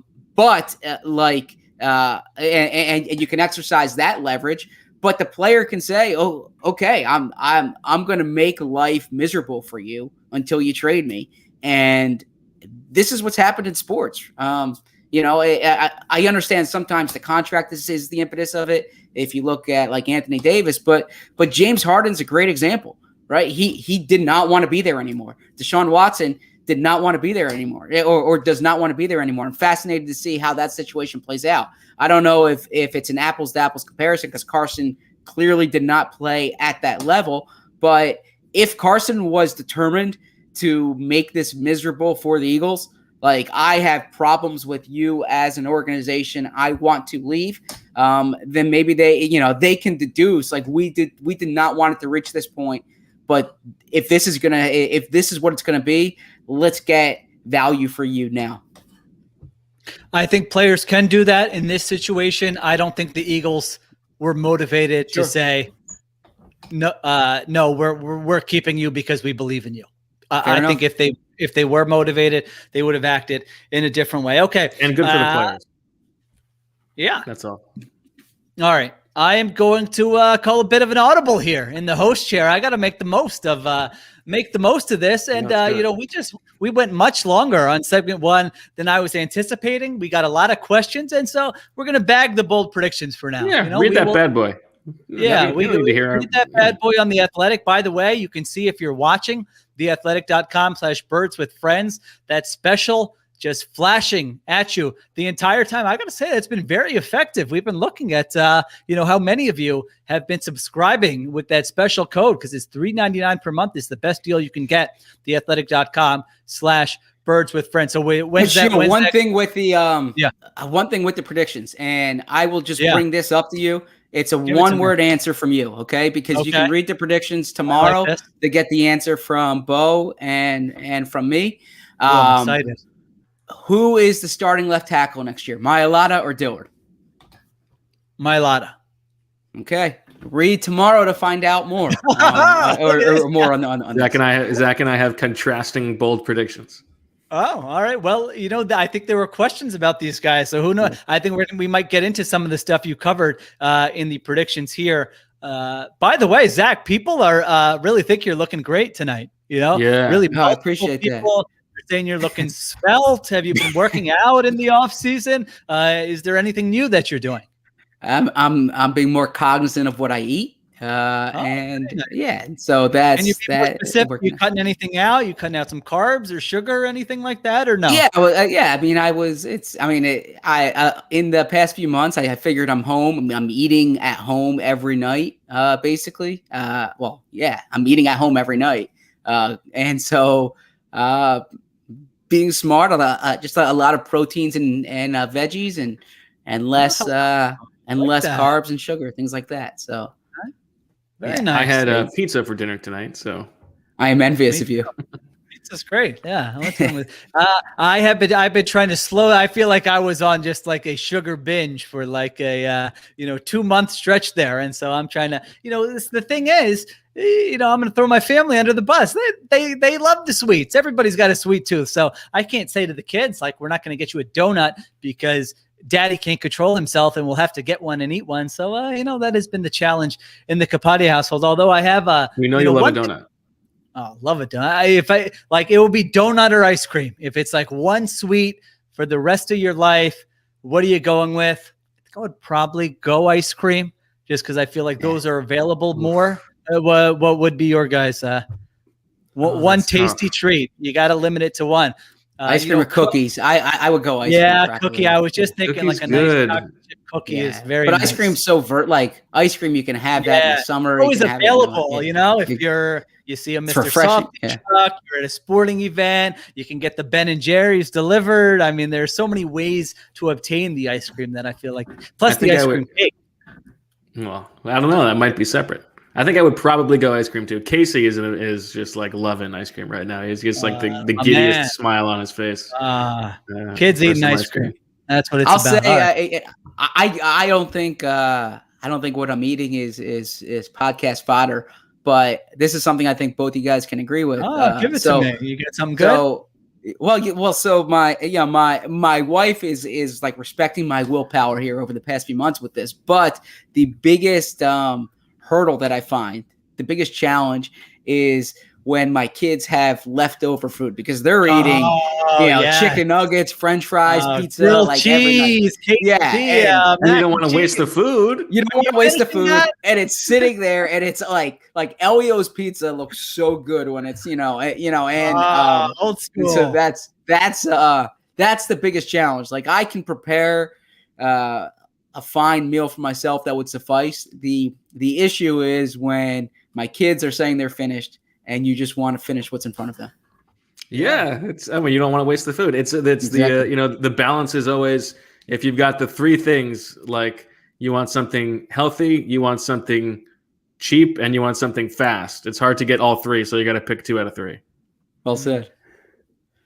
[SPEAKER 4] you can exercise that leverage, but the player can say, "Oh, okay, I'm going to make life miserable for you until you trade me." And this is what's happened in sports. I understand sometimes the contract is the impetus of it. If you look at like Anthony Davis, but James Harden's a great example. Right. He did not want to be there anymore. Deshaun Watson did not want to be there anymore or does not want to be there anymore. I'm fascinated to see how that situation plays out. I don't know if it's an apples to apples comparison because Carson clearly did not play at that level. But if Carson was determined to make this miserable for the Eagles, like I have problems with you as an organization, I want to leave. Then maybe they can deduce like we did not want it to reach this point. But if this is what it's gonna be, let's get value for you now.
[SPEAKER 6] I think players can do that in this situation. I don't think the Eagles were motivated to say, no, we're keeping you because we believe in you. I think if they were motivated, they would have acted in a different way. Okay,
[SPEAKER 5] and good for the players.
[SPEAKER 6] Yeah,
[SPEAKER 5] that's all.
[SPEAKER 6] All right. I am going to call a bit of an audible here in the host chair. I got to make the most of this. And, we went much longer on segment one than I was anticipating. We got a lot of questions. And so we're going to bag the bold predictions for now.
[SPEAKER 5] Yeah, read that bad boy.
[SPEAKER 6] Yeah, we need to hear read that bad boy on The Athletic. By the way, you can see if you're watching theathletic.com/birdswithfriends, that special just flashing at you the entire time. I got to say, it's been very effective. We've been looking at, how many of you have been subscribing with that special code because it's $3.99 per month. It's the best deal you can get. Theathletic.com/birdswithfriends. So
[SPEAKER 4] one thing with the predictions, and I will just bring this up to you. It's a one-word answer from you, okay? Because you can read the predictions tomorrow to get the answer from Bo and from me.
[SPEAKER 6] I'm excited.
[SPEAKER 4] Who is the starting left tackle next year, Mailata or Dillard?
[SPEAKER 6] Mailata.
[SPEAKER 4] Okay. Read tomorrow to find out more. Or more on
[SPEAKER 5] Zach and I have contrasting bold predictions.
[SPEAKER 6] Oh, all right. Well, I think there were questions about these guys. So who knows? I think we might get into some of the stuff you covered in the predictions here. By the way, Zach, people are really think you're looking great tonight.
[SPEAKER 5] Yeah.
[SPEAKER 6] Really.
[SPEAKER 4] No, I appreciate that.
[SPEAKER 6] People are saying you're looking svelte. Have you been working out in the off season? Is there anything new that you're doing?
[SPEAKER 4] I'm being more cognizant of what I eat. And
[SPEAKER 6] nice.
[SPEAKER 4] yeah, so that's
[SPEAKER 6] And you
[SPEAKER 4] that.
[SPEAKER 6] You cutting anything out? You cutting out some carbs or sugar or anything like that, or no?
[SPEAKER 4] Yeah, well, yeah. I mean, I in the past few months, I figured I'm home. I'm eating at home every night, basically. Well, yeah, I'm eating at home every night, and so being smart, just a lot of proteins and veggies and less less
[SPEAKER 6] that.
[SPEAKER 4] carbs and sugar, things like that. So.
[SPEAKER 6] Very nice.
[SPEAKER 5] I had pizza for dinner tonight, so
[SPEAKER 4] I am envious of you.
[SPEAKER 6] Pizza's great. Yeah, I've been trying to slow. I feel like I was on just like a sugar binge for like a 2-month stretch there, and so I'm trying to. The thing is, I'm going to throw my family under the bus. They love the sweets. Everybody's got a sweet tooth, so I can't say to the kids like we're not going to get you a donut because Daddy can't control himself and we'll have to get one and eat one. So, that has been the challenge in the Capadia household. Although I have
[SPEAKER 5] we know you love a donut.
[SPEAKER 6] Love a donut. If I like, it will be donut or ice cream. If it's like one sweet for the rest of your life, what are you going with? I think I would probably go ice cream just because I feel like those are available more. What would be your guys? One tasty treat. You got to limit it to one.
[SPEAKER 4] Ice cream or cookies? I would go ice cream.
[SPEAKER 6] Yeah, cookie. I was just thinking
[SPEAKER 5] Cookie's
[SPEAKER 6] like a
[SPEAKER 5] good.
[SPEAKER 6] nice chocolate chip cookie is very.
[SPEAKER 4] But
[SPEAKER 6] nice.
[SPEAKER 4] ice cream's so ice cream you can have that in the summer.
[SPEAKER 6] Always
[SPEAKER 4] you can
[SPEAKER 6] available.
[SPEAKER 4] Have it
[SPEAKER 6] If you see a Mr.
[SPEAKER 4] refreshing,
[SPEAKER 6] Soft
[SPEAKER 4] yeah.
[SPEAKER 6] truck, you're at a sporting event, you can get the Ben and Jerry's delivered. I mean, there's so many ways to obtain the ice cream that I feel like. Plus the ice cream cake.
[SPEAKER 5] Well, I don't know. That might be separate. I think I would probably go ice cream too. Casey is just like loving ice cream right now. He's just like the giddiest smile on his face.
[SPEAKER 6] Kids eating ice cream. That's what it's about.
[SPEAKER 4] I'll say I don't think what I'm eating is podcast fodder, but this is something I think both you guys can agree with.
[SPEAKER 6] Give it to me. You got something good.
[SPEAKER 4] So my wife is like respecting my willpower here over the past few months with this, but the biggest hurdle that I find, the biggest challenge is when my kids have leftover food because they're eating, chicken nuggets, French fries, pizza, like
[SPEAKER 6] cheese,
[SPEAKER 4] every night.
[SPEAKER 6] Yeah,
[SPEAKER 5] and you don't want to waste the food.
[SPEAKER 4] You don't want to waste the food, and it's sitting there, and it's like Elio's pizza looks so good when it's and
[SPEAKER 6] old school.
[SPEAKER 4] So that's the biggest challenge. Like I can prepare a fine meal for myself that would suffice. The issue is when my kids are saying they're finished and you just want to finish what's in front of them.
[SPEAKER 5] Yeah, you don't want to waste the food. It's exactly. The balance is always, if you've got the three things, like you want something healthy, you want something cheap, and you want something fast. It's hard to get all three, so you got to pick 2 out of 3.
[SPEAKER 4] Well said.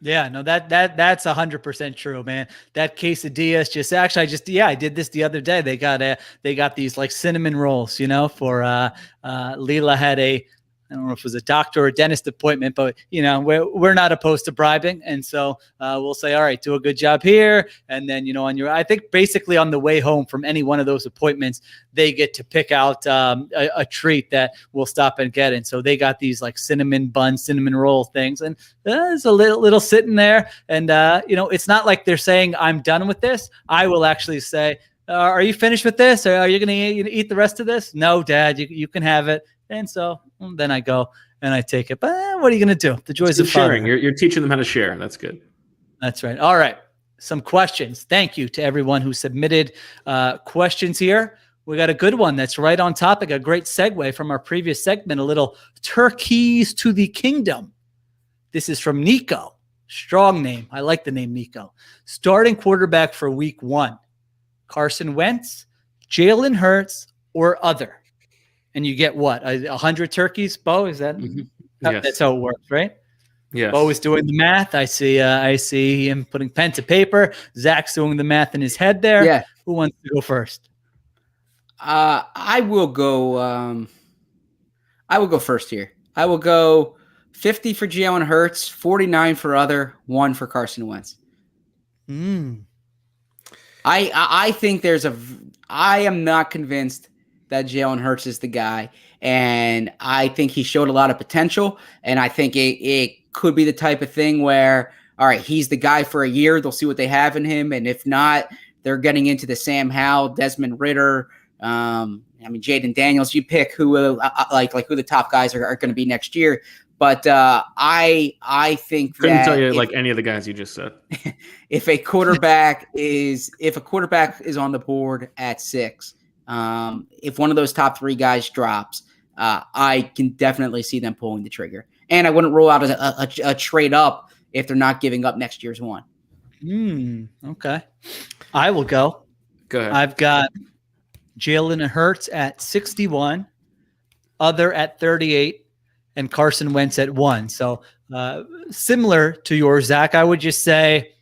[SPEAKER 6] Yeah, no, that's 100% true, man. That quesadillas I did this the other day. They got these like cinnamon rolls, for Leela had I don't know if it was a doctor or a dentist appointment, but we're not opposed to bribing. And so we'll say, all right, do a good job here. And then, I think basically on the way home from any one of those appointments, they get to pick out a treat that we'll stop and get. And so they got these like cinnamon roll things. And there's a little sitting there. And, it's not like they're saying, I'm done with this. I will actually say, are you finished with this? Or are you going to eat the rest of this? No, Dad, you can have it. And so then I go and I take it. But what are you going to do? The joys of
[SPEAKER 5] sharing. You're teaching them how to share. That's good.
[SPEAKER 6] That's right. All right. Some questions. Thank you to everyone who submitted questions here. We got a good one that's right on topic. A great segue from our previous segment. A little turkeys to the kingdom. This is from Nico. Strong name. I like the name Nico. Starting quarterback for week 1. Carson Wentz, Jalen Hurts, or other. And you get what? 100 turkeys, Bo? Is that
[SPEAKER 5] Yes.
[SPEAKER 6] That's how it works, right?
[SPEAKER 5] Yes.
[SPEAKER 6] Bo is doing the math. I see him putting pen to paper. Zach's doing the math in his head there.
[SPEAKER 4] Yeah.
[SPEAKER 6] Who wants to go first?
[SPEAKER 4] I will go. I will go first here. I will go 50 for Jalen Hurts, 49 for other, 1 for Carson Wentz. I think I am not convinced that Jalen Hurts is the guy, and I think he showed a lot of potential, and I think it could be the type of thing where, all right, he's the guy for a year, they'll see what they have in him, and if not, they're getting into the Sam Howell, Desmond Ridder, Jaden Daniels. You pick who who the top guys are going to be next year. But I think
[SPEAKER 5] couldn't tell you any of the guys you just said.
[SPEAKER 4] If a quarterback is on the board at 6, if one of those top 3 guys drops, I can definitely see them pulling the trigger. And I wouldn't rule out a trade up if they're not giving up next year's one.
[SPEAKER 6] Okay. I will go.
[SPEAKER 5] Go ahead.
[SPEAKER 6] I've got Jalen Hurts at 61, other at 38, and Carson Wentz at 1. So similar to yours, Zach, I would just say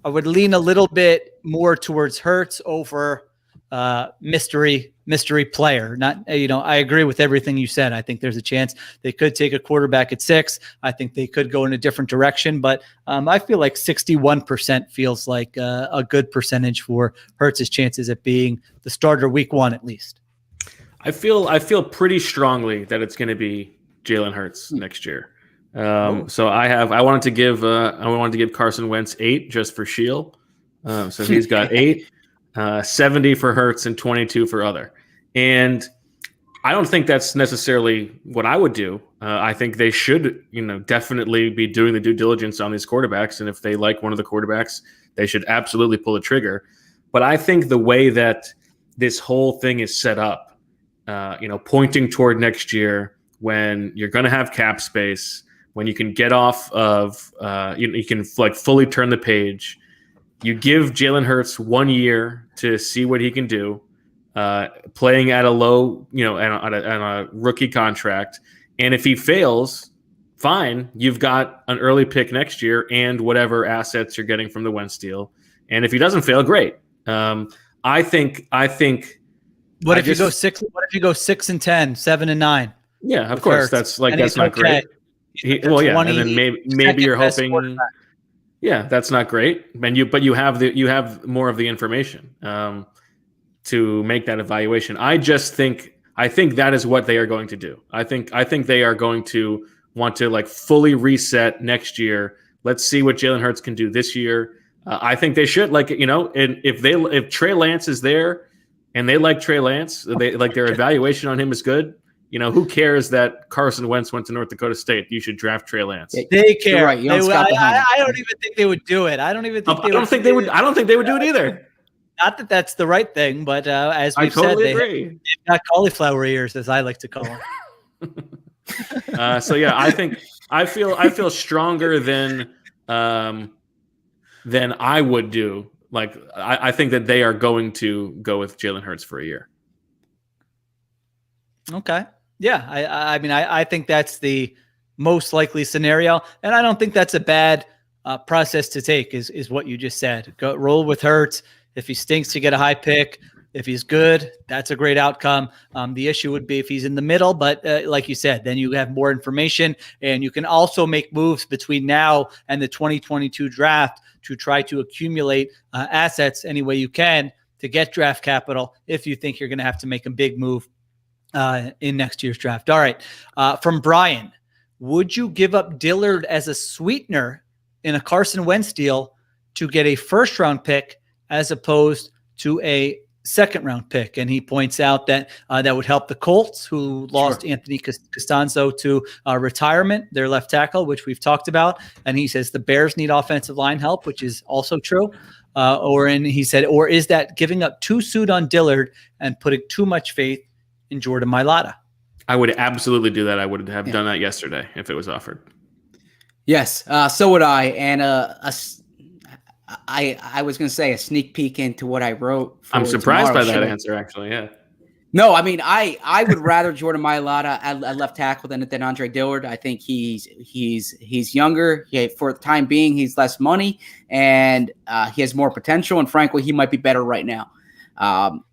[SPEAKER 6] I would lean a little bit more towards Hurts over mystery player. Not, I agree with everything you said. I think there's a chance they could take a quarterback at 6. I think they could go in a different direction, but I feel like 61% feels like a good percentage for Hurts' chances at being the starter week 1 at least.
[SPEAKER 5] I feel pretty strongly that it's going to be Jalen Hurts next year. So I wanted to give Carson Wentz 8 just for Sheil. So he's got 8. 70 for Hurts and 22 for other. And I don't think that's necessarily what I would do. I think they should, definitely be doing the due diligence on these quarterbacks. And if they like one of the quarterbacks, they should absolutely pull the trigger. But I think the way that this whole thing is set up, pointing toward next year when you're going to have cap space, when you can get off of, you can fully turn the page. You give Jalen Hurts 1 year to see what he can do, playing at a low, on a rookie contract. And if he fails, fine, you've got an early pick next year and whatever assets you're getting from the Wentz deal. And if he doesn't fail, great. I think.
[SPEAKER 6] What if you go 6? What if you go 6-10, 7-9?
[SPEAKER 5] Yeah, of course.
[SPEAKER 6] Hurts?
[SPEAKER 5] That's not great. And then maybe you're hoping. Yeah, that's not great. But you have more of the information to make that evaluation. I think that is what they are going to do. I think they are going to want to fully reset next year. Let's see what Jalen Hurts can do this year. I think they should and if Trey Lance is there and they like Trey Lance, they their evaluation on him is good. Who cares that Carson Wentz went to North Dakota State? You should draft Trey Lance.
[SPEAKER 6] They care.
[SPEAKER 4] Right.
[SPEAKER 6] I don't even think they would do it. I don't think they would do it either. Not that that's the right thing, but as we've said, they've got cauliflower ears, as I like to call them.
[SPEAKER 5] So yeah, I feel stronger than I would do. I think that they are going to go with Jalen Hurts for a year.
[SPEAKER 6] Okay. Yeah, I think that's the most likely scenario, and I don't think that's a bad process to take. Is what you just said. Go roll with Hurts. If he stinks, you get a high pick. If he's good, that's a great outcome. The issue would be if he's in the middle, but like you said, then you have more information, and you can also make moves between now and the 2022 draft to try to accumulate assets any way you can to get draft capital if you think you're going to have to make a big move in next year's draft. All right. From Brian, would you give up Dillard as a sweetener in a Carson Wentz deal to get a first-round pick as opposed to a second-round pick? And he points out that that would help the Colts, who lost Anthony Costanzo to retirement, their left tackle, which we've talked about. And he says the Bears need offensive line help, which is also true. He said, or is that giving up too soon on Dillard and putting too much faith in Jordan Mailata?
[SPEAKER 5] I would absolutely do that. I would have done that yesterday if it was offered.
[SPEAKER 4] Yes, so would I. And I was going to say a sneak peek into what I wrote.
[SPEAKER 5] I'm surprised by that answer, actually. Yeah.
[SPEAKER 4] No, I would rather Jordan Mailata at left tackle than Andre Dillard. I think he's younger. For the time being, he's less money, and he has more potential. And frankly, he might be better right now.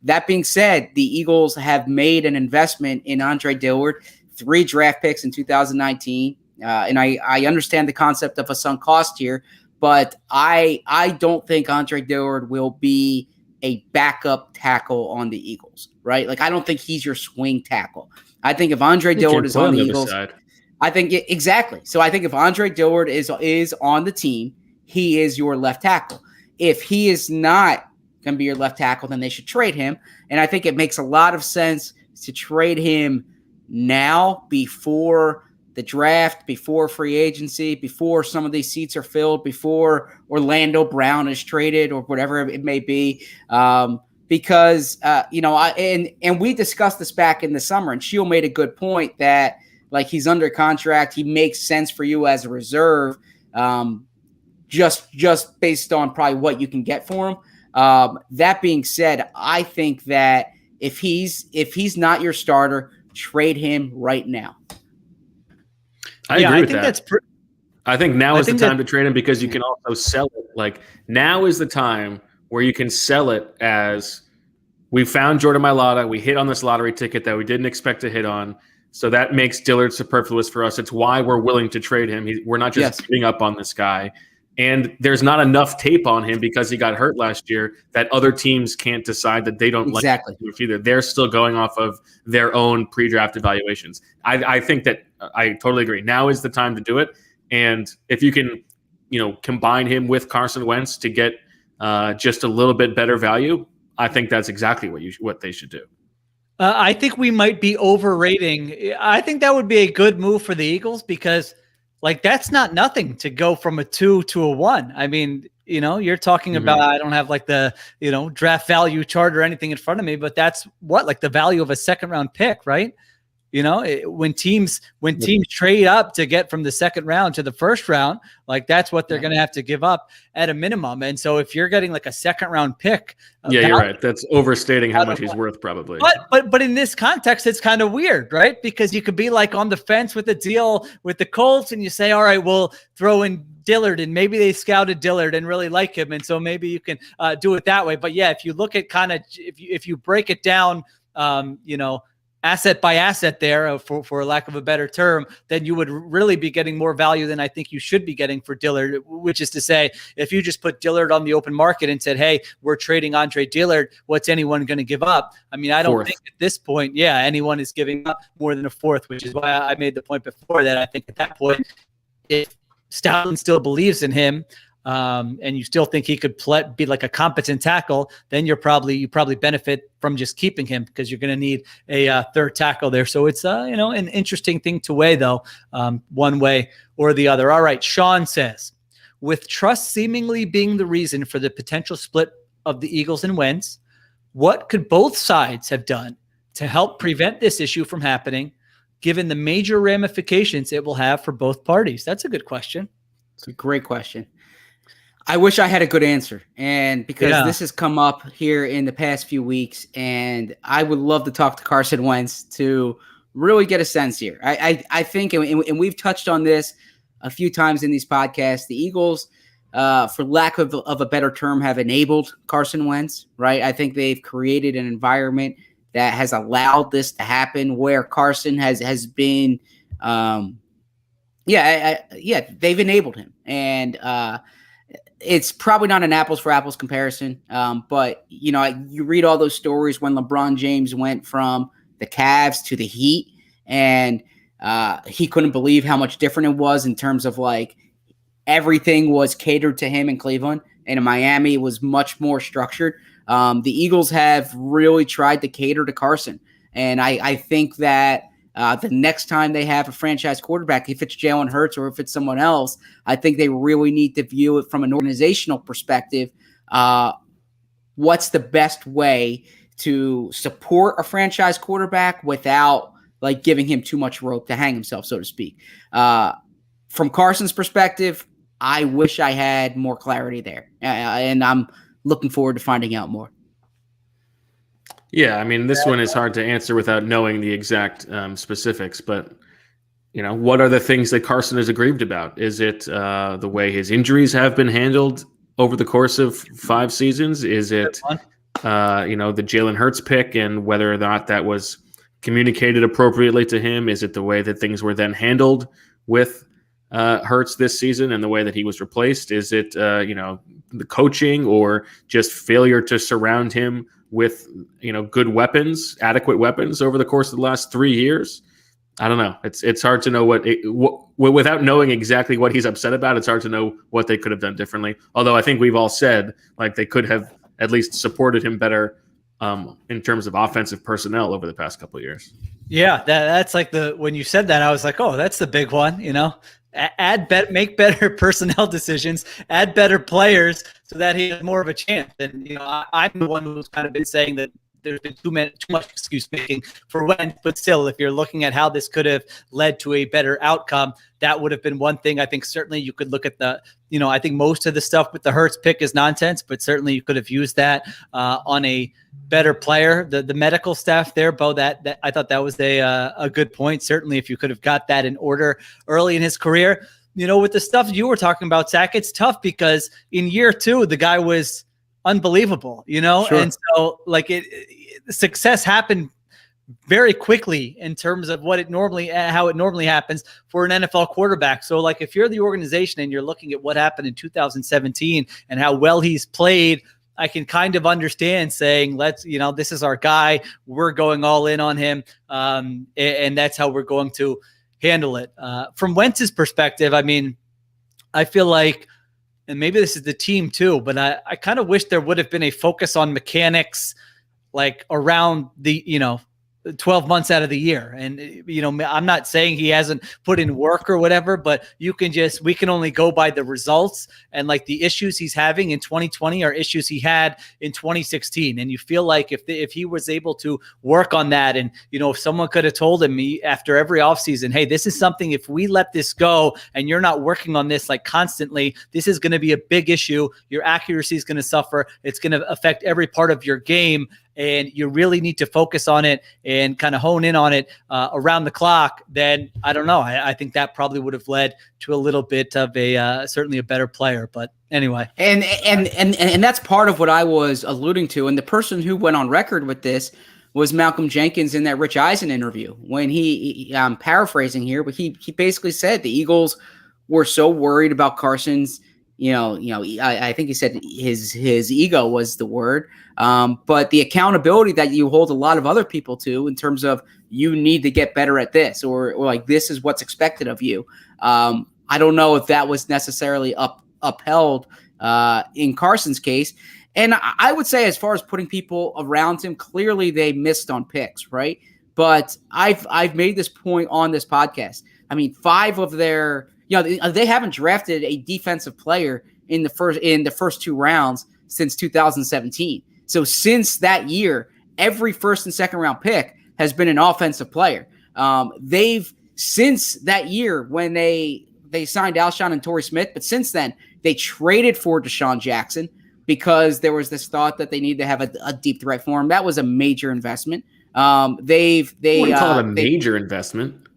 [SPEAKER 4] That being said, the Eagles have made an investment in Andre Dillard, 3 draft picks in 2019. And I understand the concept of a sunk cost here, but I don't think Andre Dillard will be a backup tackle on the Eagles, right? Like, I don't think he's your swing tackle. I think if Andre Dillard is on the Eagles, I think exactly. So I think if Andre Dillard is on the team, he is your left tackle. If he is not going to be your left tackle, then they should trade him. And I think it makes a lot of sense to trade him now, before the draft, before free agency, before some of these seats are filled, before Orlando Brown is traded or whatever it may be. Because we discussed this back in the summer, and Sheil made a good point that, like, he's under contract. He makes sense for you as a reserve, just based on probably what you can get for him. That being said, I think that if he's not your starter, trade him right now.
[SPEAKER 5] I agree with that. I think now is the time to trade him, because you can also sell it. Like, now is the time where you can sell it as, we found Jordan Mailata, we hit on this lottery ticket that we didn't expect to hit on. So that makes Dillard superfluous for us. It's why we're willing to trade him. We're not just giving up on this guy. And there's not enough tape on him because he got hurt last year that other teams can't decide that they don't like him either. They're still going off of their own pre-draft evaluations. I think that I totally agree. Now is the time to do it. And if you can, combine him with Carson Wentz to get just a little bit better value, I think that's exactly what they should do.
[SPEAKER 6] I think we might be overrating. I think that would be a good move for the Eagles, because, like, that's not nothing to go from a 2 to a 1. I mean, you're talking about, I don't have like the, draft value chart or anything in front of me, but that's like the value of a second round pick, right? When teams trade up to get from the second round to the first round, like, that's what they're going to have to give up at a minimum. And so if you're getting like a second round pick,
[SPEAKER 5] you're right. That's overstating how much he's worth, probably.
[SPEAKER 6] But in this context, it's kind of weird, right? Because you could be like on the fence with a deal with the Colts, and you say, all right, we'll throw in Dillard, and maybe they scouted Dillard and really like him, and so maybe you can do it that way. But yeah, if you look at if you break it down, asset by asset there, for lack of a better term, then you would really be getting more value than I think you should be getting for Dillard, which is to say, if you just put Dillard on the open market and said, hey, we're trading Andre Dillard, what's anyone going to give up? I mean, I don't think at this point, anyone is giving up more than a fourth, which is why I made the point before that I think at that point, if Stoutland still believes in him, and you still think he could be like a competent tackle, then you probably benefit from just keeping him, because you're going to need a third tackle there. So it's an interesting thing to weigh, though, one way or the other. All right, Sean says, with trust seemingly being the reason for the potential split of the Eagles and Wentz, what could both sides have done to help prevent this issue from happening, given the major ramifications it will have for both parties? That's a good question.
[SPEAKER 4] It's a great question. I wish I had a good answer, and because this has come up here in the past few weeks, and I would love to talk to Carson Wentz to really get a sense here. I think, and we've touched on this a few times in these podcasts, the Eagles, for lack of a better term, have enabled Carson Wentz, right? I think they've created an environment that has allowed this to happen, where Carson has been, they've enabled him, and it's probably not an apples for apples comparison, but you read all those stories when LeBron James went from the Cavs to the Heat, and he couldn't believe how much different it was in terms of, like, everything was catered to him in Cleveland, and in Miami it was much more structured. The Eagles have really tried to cater to Carson, and I think that the next time they have a franchise quarterback, if it's Jalen Hurts or if it's someone else, I think they really need to view it from an organizational perspective. What's the best way to support a franchise quarterback without, like, giving him too much rope to hang himself, so to speak? From Carson's perspective, I wish I had more clarity there, and I'm looking forward to finding out more.
[SPEAKER 5] Yeah, I mean, this one is hard to answer without knowing the exact specifics, but, what are the things that Carson is aggrieved about? Is it the way his injuries have been handled over the course of 5 seasons? Is it, the Jalen Hurts pick and whether or not that was communicated appropriately to him? Is it the way that things were then handled with Hurts this season and the way that he was replaced? Is it the coaching, or just failure to surround him with good weapons, adequate weapons over the course of the last 3 years? I don't know. It's hard to know what without knowing exactly what he's upset about. It's hard to know what they could have done differently. Although I think we've all said like they could have at least supported him better in terms of offensive personnel over the past couple of years.
[SPEAKER 6] Yeah, that's like when you said that, I was like, oh, that's the big one. Make better personnel decisions, add better players so that he has more of a chance. And I'm the one who's kind of been saying that there's been too much excuse making for Wentz, but still, if you're looking at how this could have led to a better outcome, that would have been one thing. I think certainly you could look at I think most of the stuff with the Hurts pick is nonsense, but certainly you could have used that on a better player. The medical staff there, Bo, that I thought that was a good point. Certainly if you could have got that in order early in his career. With the stuff you were talking about, Zach, it's tough because in year 2, the guy was unbelievable, Sure. And so success happened very quickly in terms of how it normally happens for an NFL quarterback. So if you're the organization and you're looking at what happened in 2017 and how well he's played, I can kind of understand saying, this is our guy. We're going all in on him. And that's how we're going to handle it. From Wentz's perspective, I mean, I feel like, and maybe this is the team too, but I kind of wish there would have been a focus on mechanics around the, 12 months out of the year. And, I'm not saying he hasn't put in work or whatever, but we can only go by the results, and the issues he's having in 2020 are issues he had in 2016. And you feel like if he was able to work on that, and, if someone could have told him after every offseason, hey, this is something, if we let this go and you're not working on this constantly, this is going to be a big issue. Your accuracy is going to suffer. It's going to affect every part of your game. And you really need to focus on it and kind of hone in on it around the clock, then I don't know. I think that probably would have led to a little bit of certainly a better player. But anyway. And
[SPEAKER 4] that's part of what I was alluding to. And the person who went on record with this was Malcolm Jenkins in that Rich Eisen interview, when I'm paraphrasing here, but he basically said the Eagles were so worried about Carson's, I think he said his ego was the word. But the accountability that you hold a lot of other people to in terms of you need to get better at this, or this is what's expected of you. I don't know if that was necessarily upheld in Carson's case. And I would say, as far as putting people around him, clearly they missed on picks, right? But I've made this point on this podcast. I mean, 5 of their, they haven't drafted a defensive player in the first 2 rounds since 2017. So since that year, every first and second round pick has been an offensive player. Since that year when they signed Alshon and Torrey Smith, but since then they traded for Deshaun Jackson because there was this thought that they need to have a deep threat for him. That was a major investment. I
[SPEAKER 5] wouldn't call it a major investment.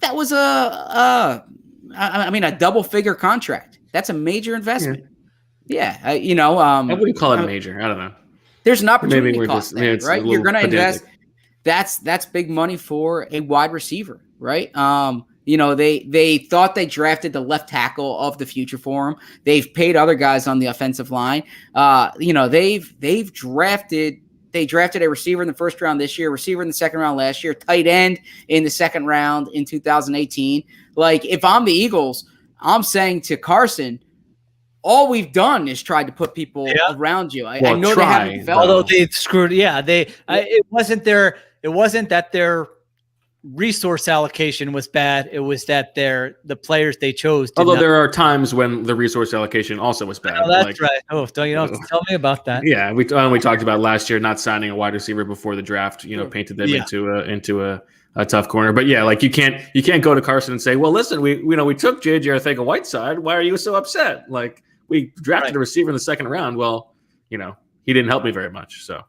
[SPEAKER 4] That was a double-figure contract. That's a major investment. Yeah, I
[SPEAKER 5] wouldn't call it major. I don't know.
[SPEAKER 4] There's an opportunity cost there, right? You're going to
[SPEAKER 5] pedantic.
[SPEAKER 4] invest. That's big money for a wide receiver, right? They thought they drafted the left tackle of the future for him. They've paid other guys on the offensive line. They drafted a receiver in the first round this year, receiver in the second round last year, tight end in the second round in 2018. If I'm the Eagles, I'm saying to Carson, all we've done is tried to put people around you. I know they haven't developed.
[SPEAKER 6] Although they screwed, it wasn't that their resource allocation was bad. It was that the players they chose.
[SPEAKER 5] Although there are times when the resource allocation also was bad.
[SPEAKER 6] Oh, that's right. Oh, don't you have to tell me about that?
[SPEAKER 5] Yeah, we talked about last year not signing a wide receiver before the draft. Painted them into a tough corner. But yeah, you can't go to Carson and say, well, listen, we took J.J. Arcega-Whiteside. Why are you so upset? We drafted a receiver in the second round. Well, he didn't help me very much. So,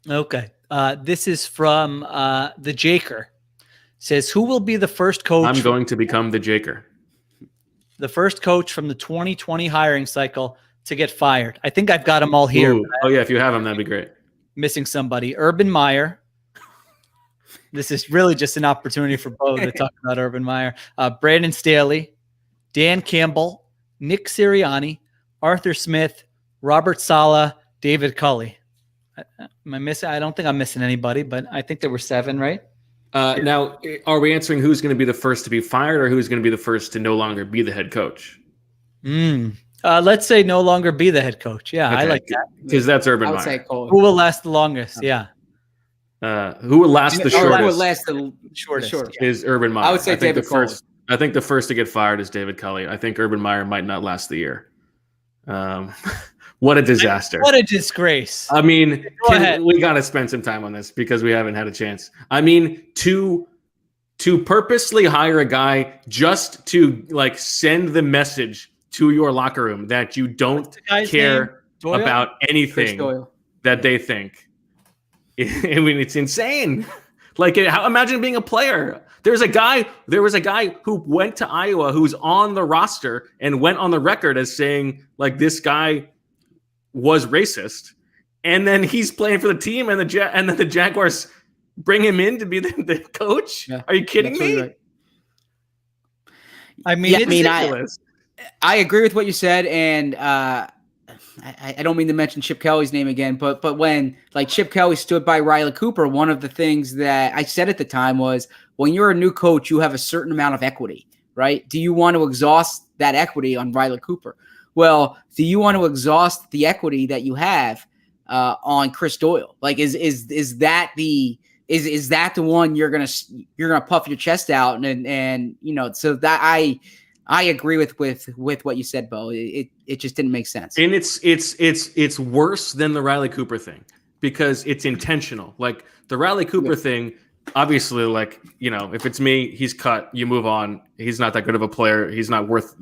[SPEAKER 6] okay. This is from the Jaker. Says, who will be the first coach?
[SPEAKER 5] I'm going to become the Jaker.
[SPEAKER 6] The first coach from the 2020 hiring cycle to get fired. I think I've got them all here.
[SPEAKER 5] Ooh. Oh yeah, if you have them, that'd be great.
[SPEAKER 6] Missing somebody. Urban Meyer. This is really just an opportunity for Bo to talk about Urban Meyer. Brandon Staley, Dan Campbell, Nick Sirianni, Arthur Smith, Robert Saleh, David Culley. Am I missing? I don't think I'm missing anybody, but I think there were 7, right?
[SPEAKER 5] Now, are we answering who's going to be the first to be fired or who's going to be the first to no longer be the head coach?
[SPEAKER 6] Let's say no longer be the head coach. Yeah,
[SPEAKER 5] Okay.
[SPEAKER 6] I like that.
[SPEAKER 5] Because that's Urban
[SPEAKER 4] I would
[SPEAKER 5] Meyer.
[SPEAKER 4] say Cole.
[SPEAKER 6] Who will last the longest? Yeah.
[SPEAKER 5] Who will last the
[SPEAKER 4] Who will
[SPEAKER 5] shortest
[SPEAKER 4] last the
[SPEAKER 6] Shortest.
[SPEAKER 4] shortest.
[SPEAKER 5] is Urban Meyer.
[SPEAKER 4] I would say
[SPEAKER 5] think
[SPEAKER 4] David
[SPEAKER 5] the first. I think the first to get fired is David Culley. I think Urban Meyer might not last the year. What a disaster.
[SPEAKER 6] What a disgrace.
[SPEAKER 5] I mean,
[SPEAKER 6] Go ahead.
[SPEAKER 5] we got to spend some time on this because we haven't had a chance. I mean, to purposely hire a guy just to like send the message to your locker room that you don't care about anything that they think. I mean, it's insane. Like, imagine being a player. There was a guy who went to Iowa who's on the roster and went on the record as saying like this guy was racist, and then he's playing for the team, and then the Jaguars bring him in to be the coach. Yeah, are you kidding me?
[SPEAKER 4] Right.
[SPEAKER 6] I mean,
[SPEAKER 4] it's ridiculous. I agree with what you said, and I don't mean to mention Chip Kelly's name again, but when like Chip Kelly stood by Riley Cooper, one of the things that I said at the time was, when you're a new coach, you have a certain amount of equity, right? Do you want to exhaust that equity on Riley Cooper? Well, do you want to exhaust the equity that you have on Chris Doyle? Like, is that the one you're gonna puff your chest out and you know? So that I agree with what you said, Bo. It just didn't make sense.
[SPEAKER 5] And it's worse than the Riley Cooper thing because it's intentional. Like the Riley Cooper thing, obviously, like, you know, if it's me, he's cut. You move on. He's not that good of a player. He's not worth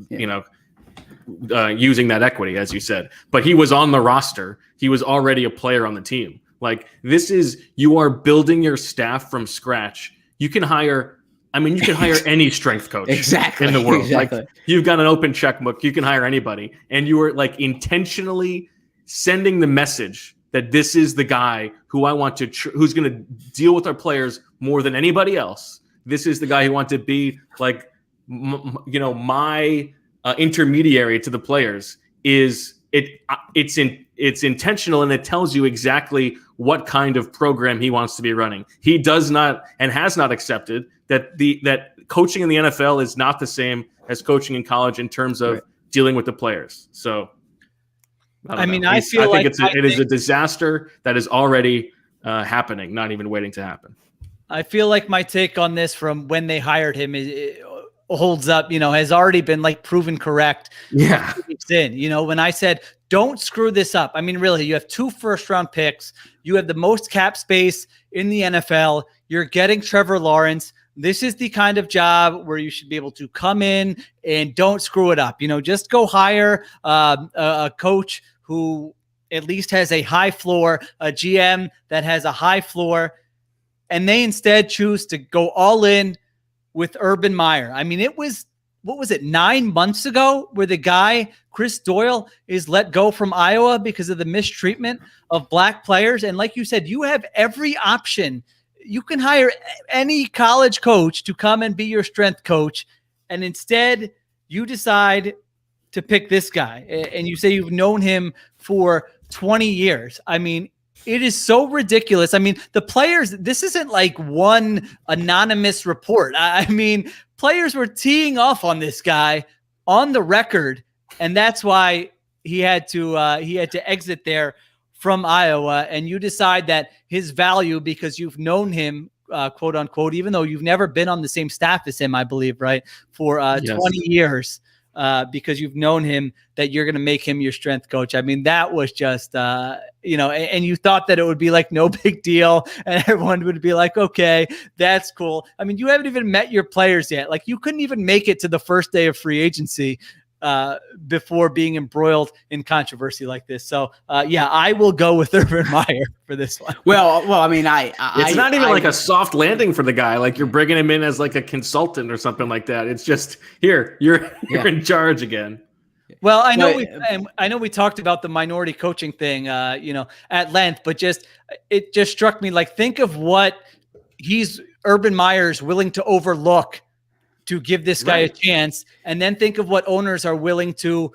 [SPEAKER 5] using that equity, as you said. But he was on the roster. He was already a player on the team. Like, you are building your staff from scratch. You can hire any strength coach in the world.
[SPEAKER 4] Exactly.
[SPEAKER 5] Like, you've got an open checkbook. You can hire anybody. And you are like intentionally sending the message that this is the guy who I want to, who's going to deal with our players more than anybody else. This is the guy who wants to be like, my intermediary to the players. It's intentional, and it tells you exactly what kind of program he wants to be running. He does not and has not accepted that coaching in the NFL is not the same as coaching in college in terms of dealing with the players. So, I think it is a disaster that is already happening, not even waiting to happen.
[SPEAKER 6] I feel like my take on this from when they hired him holds up, has already been like proven correct.
[SPEAKER 5] Yeah.
[SPEAKER 6] When I said, don't screw this up. I mean, really, you have 2 first-round picks. You have the most cap space in the NFL. You're getting Trevor Lawrence. This is the kind of job where you should be able to come in and don't screw it up. Just go hire a coach who at least has a high floor, a GM that has a high floor, and they instead choose to go all in with Urban Meyer. I mean, it was, 9 months ago where the guy, Chris Doyle, is let go from Iowa because of the mistreatment of black players. And like you said, you have every option. You can hire any college coach to come and be your strength coach. And instead you decide to pick this guy. And you say you've known him for 20 years. I mean, it is so ridiculous. I mean, the players, this isn't like one anonymous report. I mean, players were teeing off on this guy on the record, and that's why he had to exit there from Iowa. And you decide that his value, because you've known him, quote unquote, even though you've never been on the same staff as him, I believe, right, for 20 years. Because you've known him, that you're going to make him your strength coach. I mean, that was just, and you thought that it would be like no big deal and everyone would be like, okay, that's cool. I mean, you haven't even met your players yet. Like, you couldn't even make it to the first day of free agency before being embroiled in controversy like this. So, I will go with Urban Meyer for this one.
[SPEAKER 4] Well, I mean,
[SPEAKER 5] it's not even like a soft landing for the guy. Like, you're bringing him in as like a consultant or something like that. It's just, here, you're in charge again.
[SPEAKER 6] Well, I know we talked about the minority coaching thing, at length, but it just struck me, like, think of what Urban Meyer's willing to overlook to give this guy a chance, and then think of what owners are willing to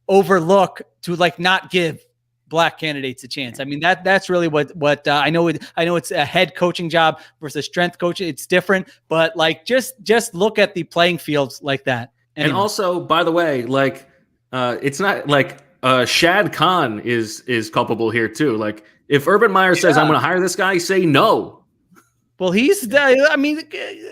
[SPEAKER 6] overlook to like not give black candidates a chance. I mean, that's really what I know. I know it's a head coaching job versus strength coaching. It's different, but like just look at the playing fields like that. Anyway.
[SPEAKER 5] And also, by the way, like it's not like Shad Khan is culpable here too. Like if Urban Meyer says I'm going to hire this guy, say no.
[SPEAKER 6] Well, I mean,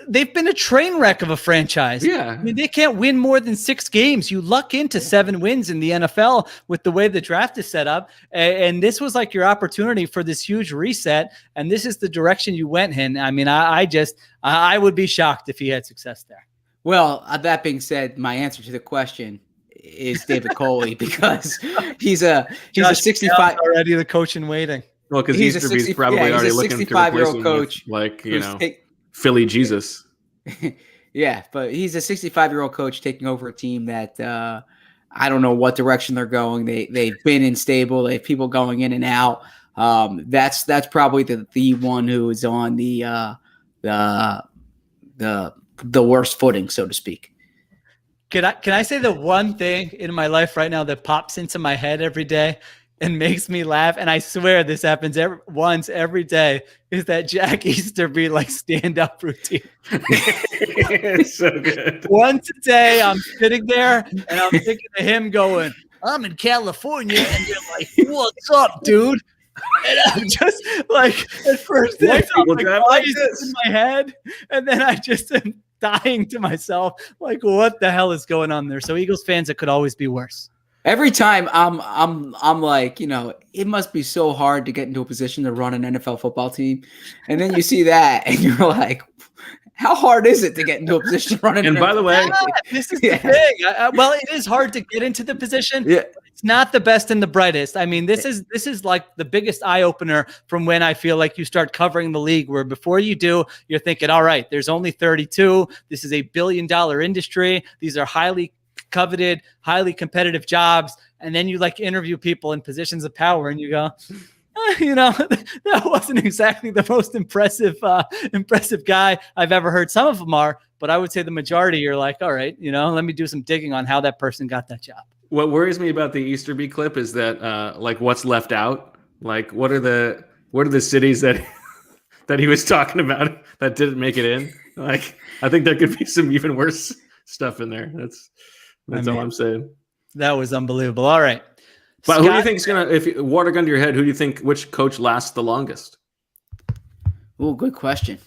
[SPEAKER 6] they've been a train wreck of a franchise.
[SPEAKER 5] Yeah.
[SPEAKER 6] I mean, they can't win more than 6 games. You luck into 7 wins in the NFL with the way the draft is set up. And this was like your opportunity for this huge reset. And this is the direction you went in. I mean, I would be shocked if he had success there.
[SPEAKER 4] Well, that being said, my answer to the question is David Coley, because he's a 65
[SPEAKER 6] already the coach in waiting.
[SPEAKER 5] Well, because Easterby's probably already looking to replace him
[SPEAKER 4] coach,
[SPEAKER 5] with, like, you know, Philly Jesus.
[SPEAKER 4] Yeah, but he's a 65-year-old coach taking over a team that I don't know what direction they're going. They've been unstable. They have people going in and out. That's probably the one who is on the worst footing, so to speak.
[SPEAKER 6] Can I say the one thing in my life right now that pops into my head every day and makes me laugh, and I swear this happens once every day, is that Jack Easterby like stand-up routine.
[SPEAKER 5] It's so good.
[SPEAKER 6] Once a day, I'm sitting there and I'm thinking of him going, "I'm in California," and you're like, "What's up, dude?" And I'm just like, at first, I'm like, why is this in my head? And then I just am dying to myself, like, what the hell is going on there? So Eagles fans, it could always be worse.
[SPEAKER 4] Every time I'm like, you know, it must be so hard to get into a position to run an NFL football team. And then you see that and you're like, how hard is it to get into a position to run an NFL?
[SPEAKER 5] And by the way,
[SPEAKER 6] this is the thing. Well, it is hard to get into the position.
[SPEAKER 4] Yeah.
[SPEAKER 6] It's not the best and the brightest. I mean, this is like the biggest eye opener from when I feel like you start covering the league, where before you do, you're thinking, all right, there's only 32. This is $1 billion industry. These are highly coveted, highly competitive jobs. And then you like interview people in positions of power and you go, you know, that wasn't exactly the most impressive guy I've ever heard. Some of them are, but I would say the majority, you're like, all right, you know, let me do some digging on how that person got that job.
[SPEAKER 5] What worries me about the Easterby clip is that like what's left out. Like what are the cities that he was talking about that didn't make it in? Like I think there could be some even worse stuff in there. That's all I'm saying.
[SPEAKER 6] That was unbelievable. All right.
[SPEAKER 5] But Scott, who do you think is going to, if you, water gun to your head, who do you think, which coach lasts the longest?
[SPEAKER 4] Oh, good question.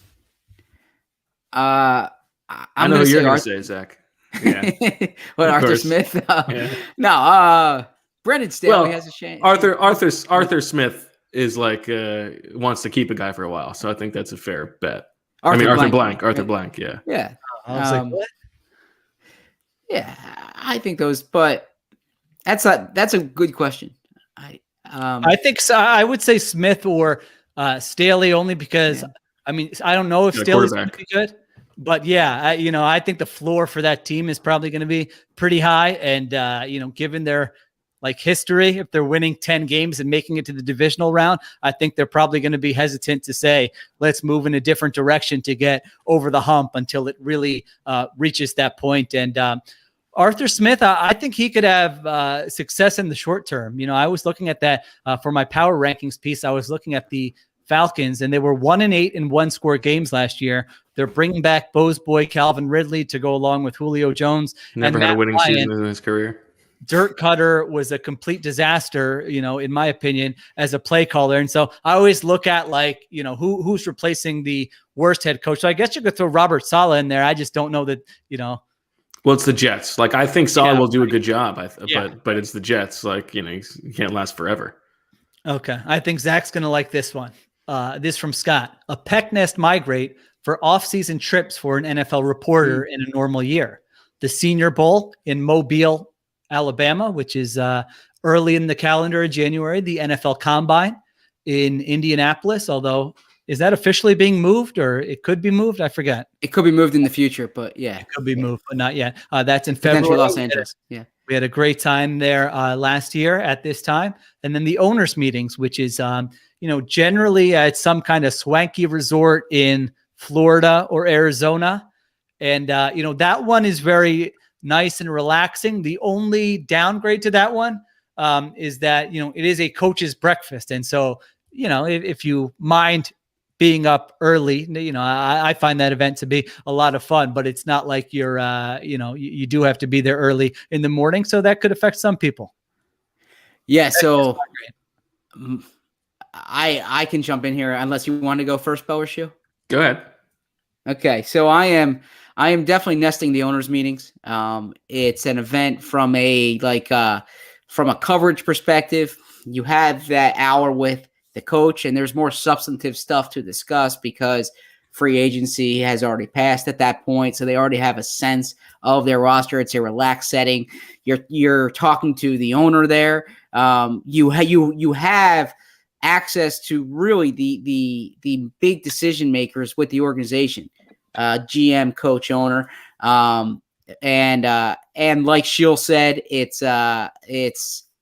[SPEAKER 4] I'm
[SPEAKER 5] I know who you're going to say, Zach. Yeah.
[SPEAKER 4] What, Arthur Smith? No, Brendan Staley has a chance.
[SPEAKER 5] Arthur Smith is like, wants to keep a guy for a while. So I think that's a fair bet. Arthur Blank. Yeah.
[SPEAKER 4] Yeah.
[SPEAKER 6] I was like, what?
[SPEAKER 4] Yeah, I think those, but that's a good question.
[SPEAKER 6] I think so. I would say Smith or Staley, only because I mean I don't know if Staley's going to be good, but yeah, I think the floor for that team is probably going to be pretty high, and given their like history, if they're winning 10 games and making it to the divisional round, I think they're probably going to be hesitant to say, let's move in a different direction to get over the hump until it really reaches that point. And Arthur Smith, I think he could have success in the short term. You know, I was looking at that for my power rankings piece. I was looking at the Falcons, and they were 1-8 in one-score games last year. They're bringing back Bo's boy Calvin Ridley to go along with Julio Jones.
[SPEAKER 5] Never had a winning season in his career.
[SPEAKER 6] Dirk Cutter was a complete disaster, in my opinion, as a play caller. And so I always look at who's replacing the worst head coach. So I guess you could throw Robert Saleh in there. I just don't know that,
[SPEAKER 5] Well, it's the Jets. Like, I think Saleh will do a good job, but it's the Jets. Like, he can't last forever.
[SPEAKER 6] Okay. I think Zach's going to like this one. This from Scott. A peck nest migrate for off-season trips for an NFL reporter in a normal year. The Senior Bowl in Mobile, Alabama, which is early in the calendar of January. The NFL Combine in Indianapolis, although is that officially being moved, or it could be moved? I forget.
[SPEAKER 4] It could be moved in the future, but yeah.
[SPEAKER 6] It could be moved, but not yet. That's in February.
[SPEAKER 4] Los Angeles. Yeah.
[SPEAKER 6] We had a great time there last year at this time. And then the owners meetings, which is, generally at some kind of swanky resort in Florida or Arizona. And, that one is very nice and relaxing. The only downgrade to that one is that, it is a coach's breakfast. And so, if you mind being up early, I find that event to be a lot of fun, but it's not like you're, you do have to be there early in the morning. So that could affect some people.
[SPEAKER 4] Yeah. So I can jump in here unless you want to go first, Bo or Sheil.
[SPEAKER 5] Go ahead.
[SPEAKER 4] Okay. So I am definitely nesting the owners meetings. It's an event from a coverage perspective. You have that hour with the coach, and there's more substantive stuff to discuss because free agency has already passed at that point. So they already have a sense of their roster. It's a relaxed setting. You're talking to the owner there. You have access to really the big decision makers with the organization, GM, coach, owner. And like Sheil said, it's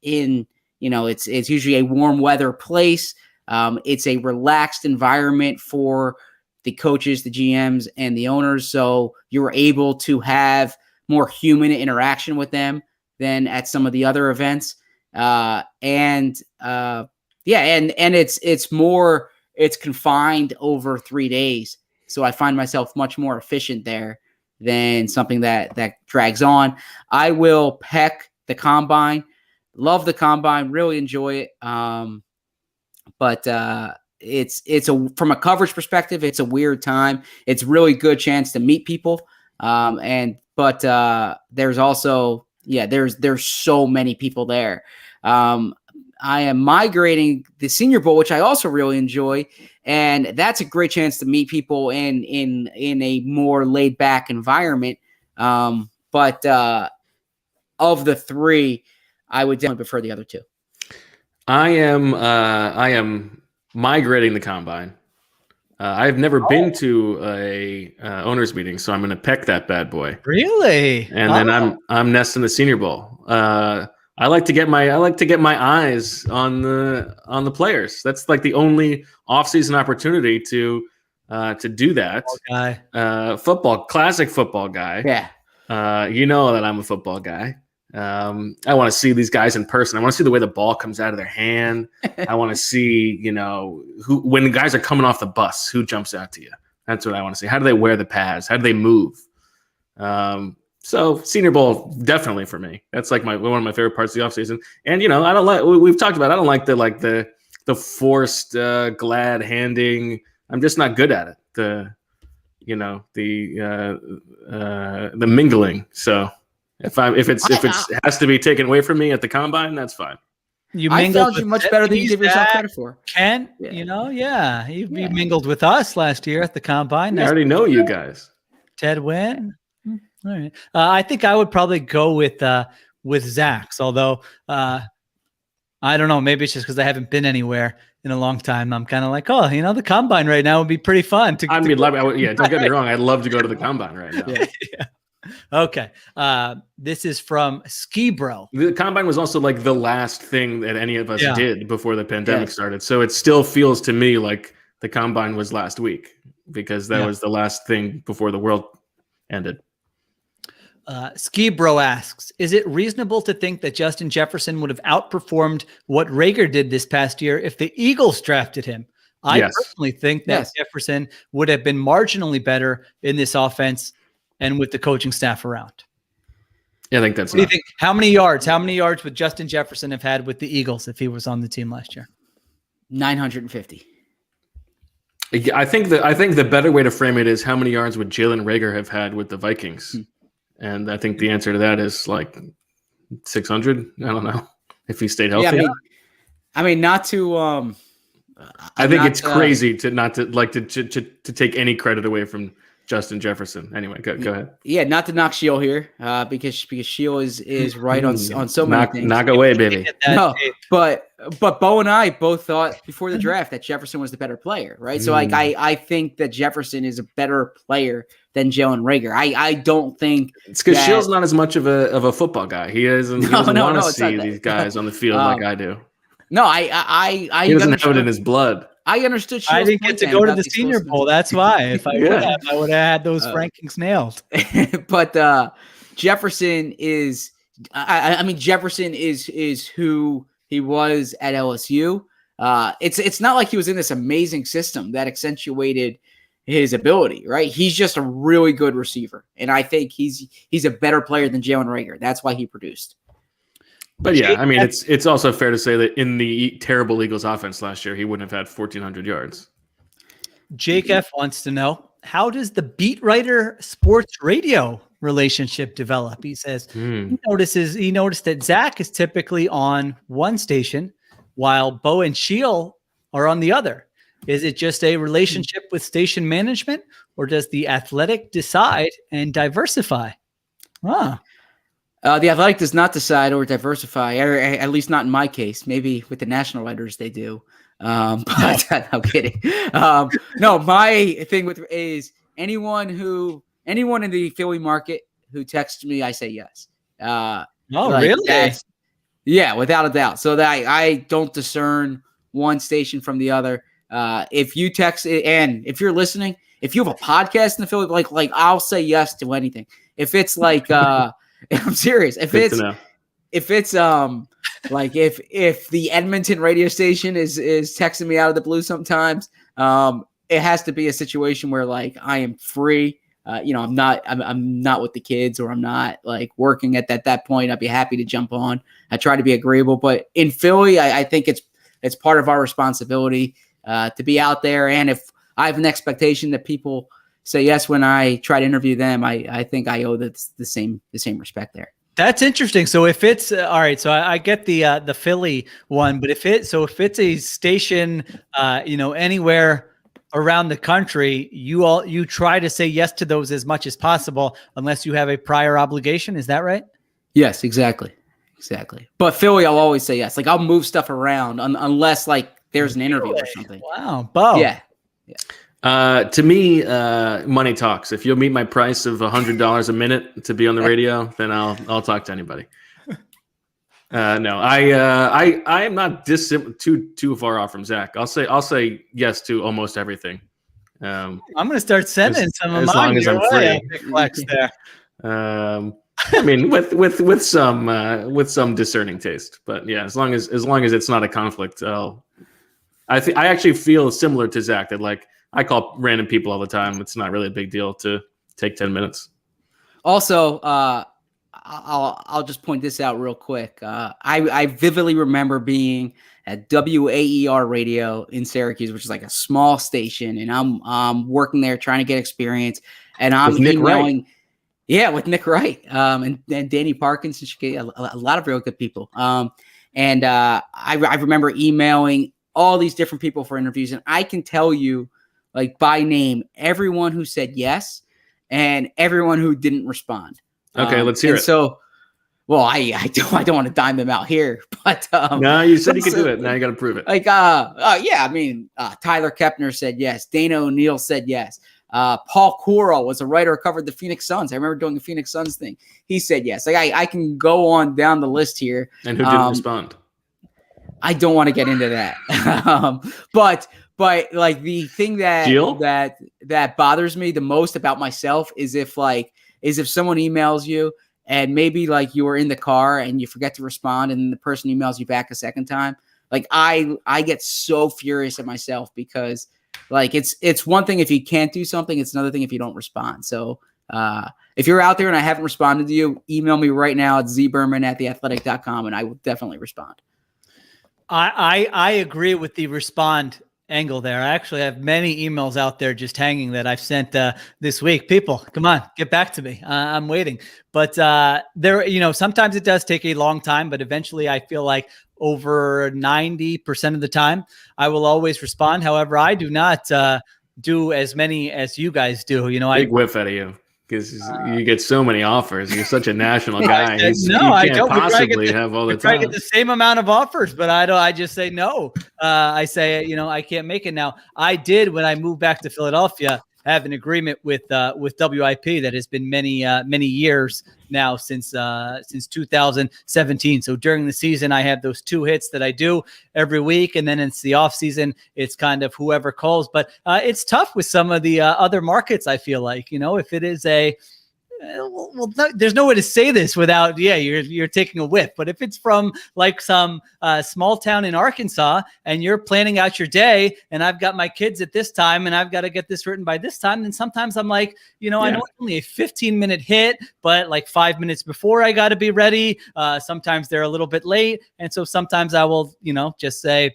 [SPEAKER 4] usually a warm weather place. It's a relaxed environment for the coaches, the GMs, and the owners. So you're able to have more human interaction with them than at some of the other events. It's confined over 3 days. So I find myself much more efficient there than something that drags on. I will peck the combine. Love the combine, really enjoy it. But from a coverage perspective, it's a weird time. It's really good chance to meet people. But there's also, there's so many people there. I am migrating the Senior Bowl, which I also really enjoy, and that's a great chance to meet people in a more laid back environment. But of the three, I would definitely prefer the other two.
[SPEAKER 5] I am migrating the combine. I've never been to a owners meeting, so I'm going to peck that bad boy.
[SPEAKER 6] Really?
[SPEAKER 5] And then I'm nesting the Senior Bowl. I like to get my eyes on the players. That's like the only off-season opportunity to do that. Classic football guy. Yeah. That I'm a football guy. I want to see these guys in person. I want to see the way the ball comes out of their hand. I want to see, when the guys are coming off the bus, who jumps out to you. That's what I want to see. How do they wear the pads? How do they move? So Senior Bowl, definitely for me. That's like one of my favorite parts of the offseason. And, I don't like, we've talked about, I don't like the forced glad handing. I'm just not good at it. The mingling. So if it has to be taken away from me at the combine, that's fine.
[SPEAKER 4] I found you much better than you give yourself credit for.
[SPEAKER 6] Ken, you mingled with us last year at the combine.
[SPEAKER 5] I already know you guys.
[SPEAKER 6] Ted Wynn. All right. I think I would probably go with Zach's, although I don't know. Maybe it's just because I haven't been anywhere in a long time. I'm kind of like, the combine right now would be pretty fun. Don't get me wrong. I'd love to go to the combine right now. Yeah. Okay. This is from Ski Bro.
[SPEAKER 5] The combine was also like the last thing that any of us did before the pandemic started. So it still feels to me like the combine was last week because that was the last thing before the world ended.
[SPEAKER 6] Ski Bro asks, is it reasonable to think that Justin Jefferson would have outperformed what Rager did this past year if the Eagles drafted him? I personally think that Jefferson would have been marginally better in this offense and with the coaching staff around.
[SPEAKER 5] Yeah, I think that's.
[SPEAKER 6] What do you think? How many yards would Justin Jefferson have had with the Eagles if he was on the team last year?
[SPEAKER 4] 950.
[SPEAKER 5] I think the better way to frame it is how many yards would Jalen Rager have had with the Vikings? And I think the answer to that is like 600. I don't know if he stayed healthy.
[SPEAKER 4] Yeah, I mean, not to.
[SPEAKER 5] I think it's crazy to take any credit away from Justin Jefferson. Anyway, go ahead.
[SPEAKER 4] Yeah, not to knock Sheil here, because Sheil is right on so many things.
[SPEAKER 5] Knock away, baby.
[SPEAKER 4] No, but Bo and I both thought before the draft that Jefferson was the better player, right? So I think that Jefferson is a better player than Jalen Rager. I don't think
[SPEAKER 5] it's because Sheil's not as much of a football guy. He doesn't want to see these guys on the field like I do.
[SPEAKER 4] No, I
[SPEAKER 5] he doesn't have it in his blood.
[SPEAKER 4] I understood.
[SPEAKER 6] I
[SPEAKER 4] Sheil's
[SPEAKER 6] didn't get
[SPEAKER 4] point
[SPEAKER 6] to
[SPEAKER 4] then
[SPEAKER 6] go to
[SPEAKER 4] about
[SPEAKER 6] the
[SPEAKER 4] the
[SPEAKER 6] Senior
[SPEAKER 4] explosiveness.
[SPEAKER 6] Bowl. That's why. If I would have, I would have had those rankings nailed.
[SPEAKER 4] But Jefferson is. I mean, Jefferson is who he was at LSU. It's not like he was in this amazing system that accentuated his ability, right? He's just a really good receiver, and I think he's a better player than Jalen Reagor. That's why he produced.
[SPEAKER 5] But yeah, I mean, it's also fair to say that in the terrible Eagles offense last year, he wouldn't have had 1,400 yards.
[SPEAKER 6] Jake F wants to know, how does the beat writer sports radio relationship develop? He says he noticed that Zach is typically on one station while Bo and Sheil are on the other. Is it just a relationship with station management, or does the Athletic decide and diversify?
[SPEAKER 4] The Athletic does not decide or diversify, or at least not in my case. Maybe with the national writers they do. But I'm kidding. No, my thing is anyone in the Philly market who texts me, I say yes.
[SPEAKER 6] Really?
[SPEAKER 4] Yeah, without a doubt. So that I don't discern one station from the other. If you text and if you're listening, if you have a podcast in the Philly, like I'll say yes to anything. If it's like, I'm serious. If it's like if the Edmonton radio station is texting me out of the blue sometimes, it has to be a situation where like I am free. I'm not with the kids, or I'm not like working at that point. I'd be happy to jump on. I try to be agreeable, but in Philly, I think it's part of our responsibility to be out there. And if I have an expectation that people say yes when I try to interview them, I think I owe the same respect there.
[SPEAKER 6] That's interesting. So if it's all right, so I get the Philly one, but if it's a station, anywhere around the country, you try to say yes to those as much as possible, unless you have a prior obligation. Is that right?
[SPEAKER 4] Yes, exactly. But Philly, I'll always say yes. Like I'll move stuff around unless like there's an interview or something.
[SPEAKER 6] Wow, Bo.
[SPEAKER 4] Yeah.
[SPEAKER 5] To me, money talks. If you'll meet my price of $100 a minute to be on the radio, then I'll talk to anybody. No, I am not too far off from Zach. I'll say yes to almost everything.
[SPEAKER 6] I'm going to start sending some of mine.
[SPEAKER 5] As long as I'm free.
[SPEAKER 6] Flex there.
[SPEAKER 5] I mean, with some discerning taste, but yeah, as long as it's not a conflict, I actually feel similar to Zach that like I call random people all the time. It's not really a big deal to take 10 minutes.
[SPEAKER 4] Also, I'll just point this out real quick. I vividly remember being at WAER radio in Syracuse, which is like a small station, and I'm working there trying to get experience, and I'm emailing. Wright. Yeah, with Nick Wright and Danny Parkins and a lot of real good people. And I remember emailing all these different people for interviews, and I can tell you, like by name, everyone who said yes and everyone who didn't respond.
[SPEAKER 5] Okay, let's hear it.
[SPEAKER 4] So, well, I don't want to dime them out here, but
[SPEAKER 5] no, you said you could do it. Now you got to prove it.
[SPEAKER 4] Like, yeah, I mean, Tyler Kepner said yes. Dana O'Neill said yes. Paul Coral was a writer who covered the Phoenix Suns. I remember doing the Phoenix Suns thing. He said yes. Like I can go on down the list here.
[SPEAKER 5] And who didn't respond?
[SPEAKER 4] I don't want to get into that. But like the thing that bothers me the most about myself is if someone emails you and maybe like you were in the car and you forget to respond and the person emails you back a second time. Like I get so furious at myself because like it's one thing if you can't do something, it's another thing if you don't respond. So if you're out there and I haven't responded to you, email me right now at zberman@theathletic.com and I will definitely respond.
[SPEAKER 6] I agree with the respond angle there. I actually have many emails out there just hanging that I've sent this week. People, come on, get back to me. I'm waiting. But sometimes it does take a long time, but eventually I feel like over 90% of the time I will always respond. However, I do not do as many as you guys do.
[SPEAKER 5] Big whiff out of you. Because you get so many offers. You're such a national guy.
[SPEAKER 6] I don't possibly
[SPEAKER 5] have all the time.
[SPEAKER 6] I get the same amount of offers, but I don't. I just say no. I say, I can't make it now. I did when I moved back to Philadelphia. have an agreement with WIP that has been many years now since 2017. So during the season, I have those 2 hits that I do every week, and then it's the off season. It's kind of whoever calls, but it's tough with some of the other markets. I feel like, if it is there's no way to say this without, you're taking a whiff. But if it's from like some small town in Arkansas and you're planning out your day and I've got my kids at this time and I've got to get this written by this time, then sometimes I'm like, I know it's only a 15-minute hit, but like 5 minutes before I got to be ready. Sometimes they're a little bit late. And so sometimes I will, just say,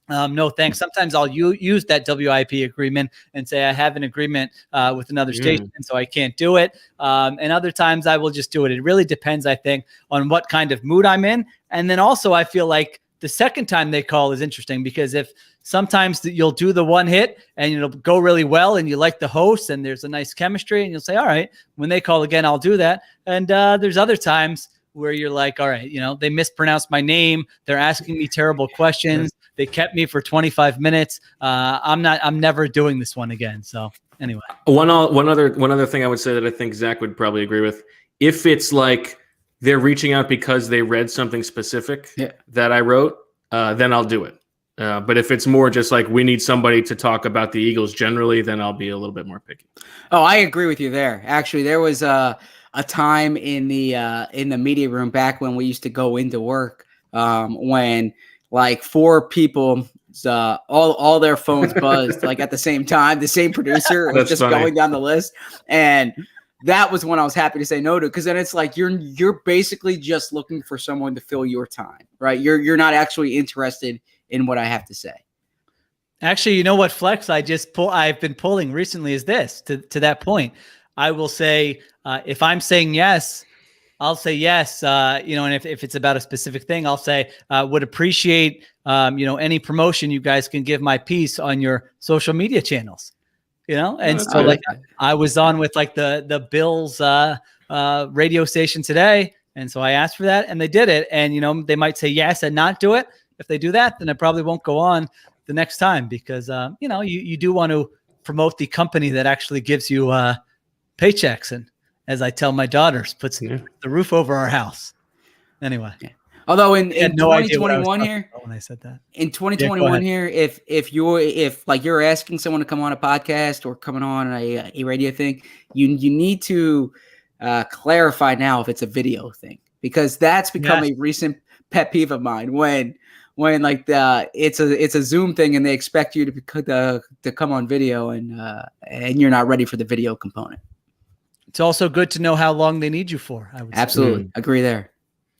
[SPEAKER 6] no, thanks. Sometimes I'll use that WIP agreement and say I have an agreement with another station, and so I can't do it. And other times I will just do it. It really depends, I think, on what kind of mood I'm in. And then also I feel like the second time they call is interesting, because if sometimes you'll do the one hit and it'll go really well and you like the host and there's a nice chemistry and you'll say, all right, when they call again, I'll do that. And there's other times where you're like, all right, they mispronounced my name. They're asking me terrible questions. They kept me for 25 minutes. I'm never doing this one again. So anyway,
[SPEAKER 5] one other thing I would say that I think Zach would probably agree with, if it's like they're reaching out because they read something specific that I wrote, then I'll do it. But if it's more just like we need somebody to talk about the Eagles generally, then I'll be a little bit more picky.
[SPEAKER 4] Oh, I agree with you there. Actually, there was a time in the media room back when we used to go into work, when like 4 people, all their phones buzzed like at the same time. The same producer was just funny. Going down the list, and that was when I was happy to say no to, because then it's like you're basically just looking for someone to fill your time, right? You're not actually interested in what I have to say.
[SPEAKER 6] Actually, you know what flex I've been pulling recently is this to that point. I will say, if I'm saying yes, I'll say yes. And if it's about a specific thing, I'll say, would appreciate, any promotion you guys can give my piece on your social media channels, and so like I was on with like the Bills, radio station today. And so I asked for that and they did it. And, they might say yes and not do it. If they do that, then I probably won't go on the next time because, you do want to promote the company that actually gives you, paychecks, and as I tell my daughters, puts the roof over our house. Anyway,
[SPEAKER 4] although in 2021 here,
[SPEAKER 6] when I said that
[SPEAKER 4] in 2021 here, if you're asking someone to come on a podcast or coming on a radio thing, you need to clarify now if it's a video thing, because that's become a recent pet peeve of mine when like it's a Zoom thing and they expect you to come on video and you're not ready for the video component.
[SPEAKER 6] It's also good to know how long they need you for. I would
[SPEAKER 4] absolutely agree there.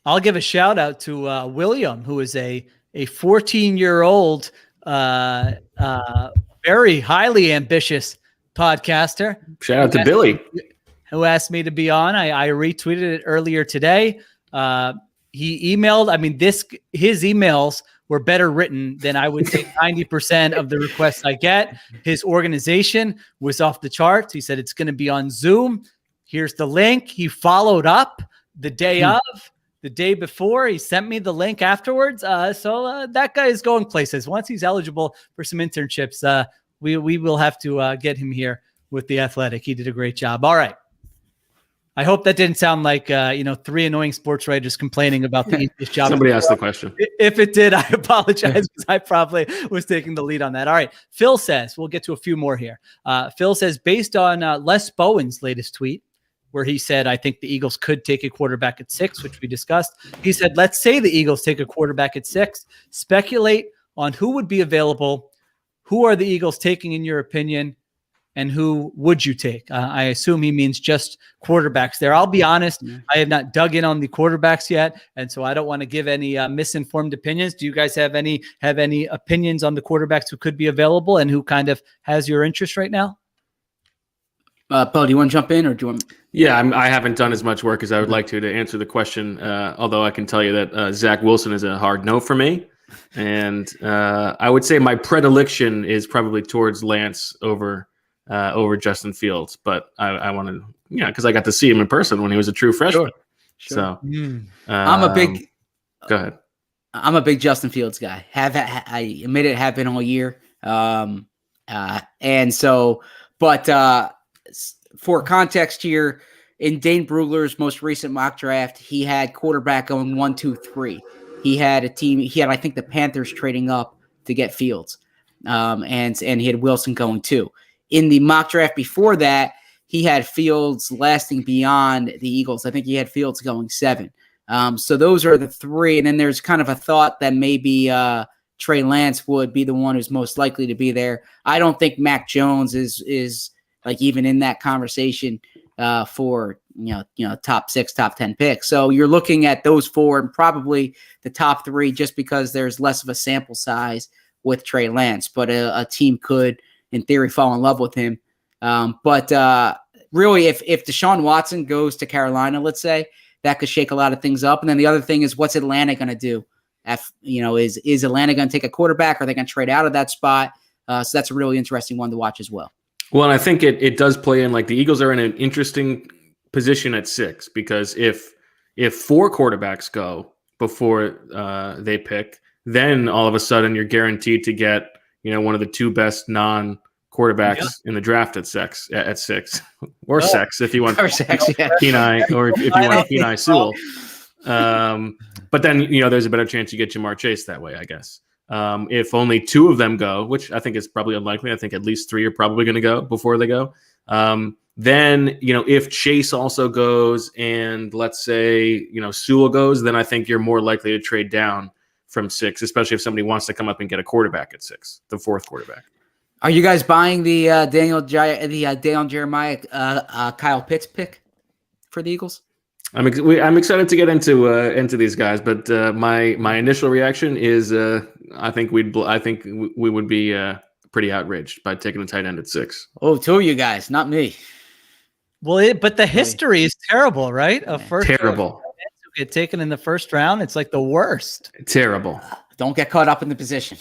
[SPEAKER 6] I'll give a shout out to William, who is a 14-year-old, very highly ambitious podcaster.
[SPEAKER 5] Shout out to Billy,
[SPEAKER 6] who asked me to be on. I retweeted it earlier today. He emailed. His emails were better written than I would say 90% of the requests I get. His organization was off the charts. He said it's going to be on Zoom. Here's the link. He followed up the day of, the day before. He sent me the link afterwards. So that guy is going places. Once he's eligible for some internships, we will have to get him here with The Athletic. He did a great job. All right. I hope that didn't sound like 3 annoying sports writers complaining about the easiest job.
[SPEAKER 5] Somebody asked the question.
[SPEAKER 6] If it did, I apologize because I probably was taking the lead on that. All right. Phil says, we'll get to a few more here. Phil says, based on Les Bowen's latest tweet, where he said, I think the Eagles could take a quarterback at 6, which we discussed. He said, let's say the Eagles take a quarterback at 6. Speculate on who would be available. Who are the Eagles taking, in your opinion? And who would you take? I assume he means just quarterbacks there. I'll be honest, I have not dug in on the quarterbacks yet, and so I don't want to give any misinformed opinions. Do you guys have any opinions on the quarterbacks who could be available and who kind of has your interest right now?
[SPEAKER 4] Paul, do you want to jump in, or do you want?
[SPEAKER 5] Yeah, I haven't done as much work as I would like to answer the question. Although I can tell you that Zach Wilson is a hard no for me, and I would say my predilection is probably towards Lance over Justin Fields, but I want to, because I got to see him in person when he was a true freshman. Sure. So
[SPEAKER 4] I'm a big.
[SPEAKER 5] Go ahead.
[SPEAKER 4] I'm a big Justin Fields guy. I admit it, have been all year. And so, But for context here, in Dane Brugler's most recent mock draft, he had quarterback going 1, 2, 3. He had a team. He had, I think, the Panthers trading up to get Fields, and he had Wilson going 2. In the mock draft before that, he had Fields lasting beyond the Eagles. I think he had Fields going 7. So those are the 3. And then there's kind of a thought that maybe Trey Lance would be the one who's most likely to be there. I don't think Mac Jones is like even in that conversation for top 6, top 10 picks. So you're looking at those 4 and probably the top 3 just because there's less of a sample size with Trey Lance. But a team could, in theory, fall in love with him. But really, if Deshaun Watson goes to Carolina, let's say, that could shake a lot of things up. And then the other thing is, what's Atlanta going to do? Is Atlanta going to take a quarterback? Are they going to trade out of that spot? So that's a really interesting one to watch as well.
[SPEAKER 5] Well, and I think it does play in, like, the Eagles are in an interesting position at 6 because if 4 quarterbacks go before they pick, then all of a sudden you're guaranteed to get one of the 2 best non-quarterbacks in the draft at 6 or sex if you want Kenai or if you want Kenai Sewell. But then there's a better chance you get Jamar Chase that way, I guess. If only 2 of them go, which I think is probably unlikely, I think at least 3 are probably going to go before they go. Then, if Chase also goes and let's say, Sewell goes, then I think you're more likely to trade down from 6, especially if somebody wants to come up and get a quarterback at 6, the 4th quarterback. Are
[SPEAKER 4] you guys buying the Daniel Jeremiah, Kyle Pitts pick for the Eagles?
[SPEAKER 5] I'm excited to get into these guys, but my initial reaction is I think we would be pretty outraged by taking a tight end at 6.
[SPEAKER 4] Oh, 2 of you guys, not me.
[SPEAKER 6] Well, but the history is terrible, right?
[SPEAKER 5] Terrible.
[SPEAKER 6] Get taken in the first round. It's like the worst.
[SPEAKER 5] Terrible.
[SPEAKER 4] Don't get caught up in the position.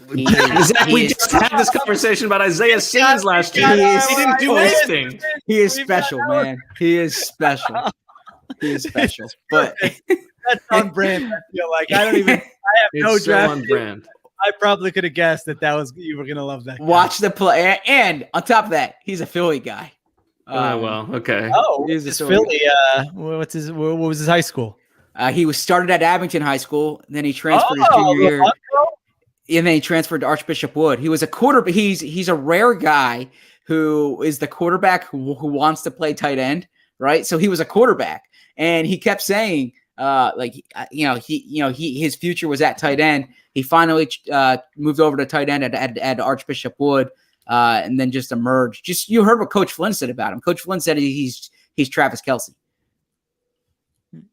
[SPEAKER 5] We just had this conversation about Isaiah Simmons last year. He didn't do anything.
[SPEAKER 4] He is special, man. He is special. He is special. But
[SPEAKER 6] that's on brand. I feel like I have no draft.
[SPEAKER 5] On brand.
[SPEAKER 6] I probably could have guessed that was you were gonna love that.
[SPEAKER 4] Watch the play, and on top of that, he's a Philly guy.
[SPEAKER 5] Okay.
[SPEAKER 6] Oh, he's a Philly. What was his high school?
[SPEAKER 4] He was started at Abington High School. Then he transferred his junior year. And then he transferred to Archbishop Wood. He was a quarterback. He's a rare guy who is the quarterback who wants to play tight end, right? So he was a quarterback, and he kept saying, his future was at tight end. He finally moved over to tight end at Archbishop Wood, and then just emerged. You heard what Coach Flynn said about him. Coach Flynn said he's Travis Kelce.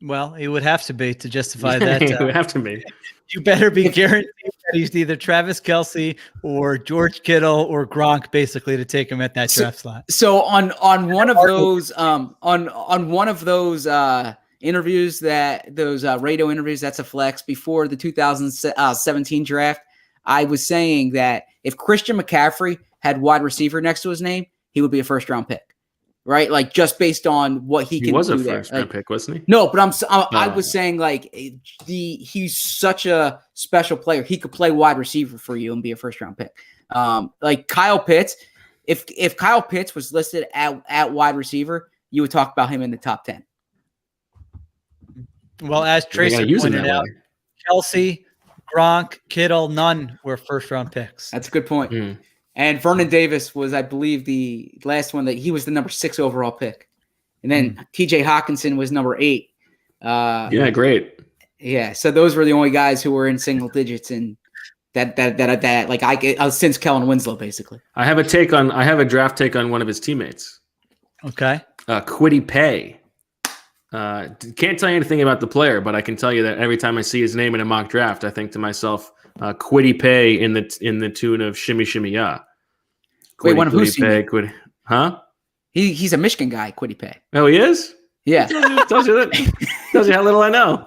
[SPEAKER 6] Well, he would have to be to justify that.
[SPEAKER 5] He would have to be.
[SPEAKER 6] You better be guaranteed that he's either Travis Kelce or George Kittle or Gronk, basically, to take him at that draft slot.
[SPEAKER 4] So on one of those interviews, those radio interviews, that's a flex, before the 2017 draft, I was saying that if Christian McCaffrey had wide receiver next to his name, he would be a first round pick. Right, like just based on what he can do. He was a first round pick, wasn't he? No, but I was saying he's such a special player. He could play wide receiver for you and be a first round pick. Like Kyle Pitts, if Kyle Pitts was listed at wide receiver, you would talk about him in the top 10.
[SPEAKER 6] Well, as Tracer pointed out, Kelce, Gronk, Kittle, none were first round picks.
[SPEAKER 4] That's a good point. And Vernon Davis was, I believe, the last one that he was the number 6 overall pick. And then TJ Hawkinson was number 8.
[SPEAKER 5] Yeah, great.
[SPEAKER 4] Yeah. So those were the only guys who were in single digits and that like I get since Kellen Winslow, basically.
[SPEAKER 5] I have a draft take on one of his teammates.
[SPEAKER 6] Okay.
[SPEAKER 5] Kwity Paye. Can't tell you anything about the player, but I can tell you that every time I see his name in a mock draft, I think to myself, Kwity Paye in the tune of Shimmy Shimmy Ya.
[SPEAKER 4] Wait, one of who's
[SPEAKER 5] huh?
[SPEAKER 4] He's a Michigan guy, Kwity Paye.
[SPEAKER 5] Oh, he is?
[SPEAKER 4] Yeah.
[SPEAKER 5] Tells you how little I know.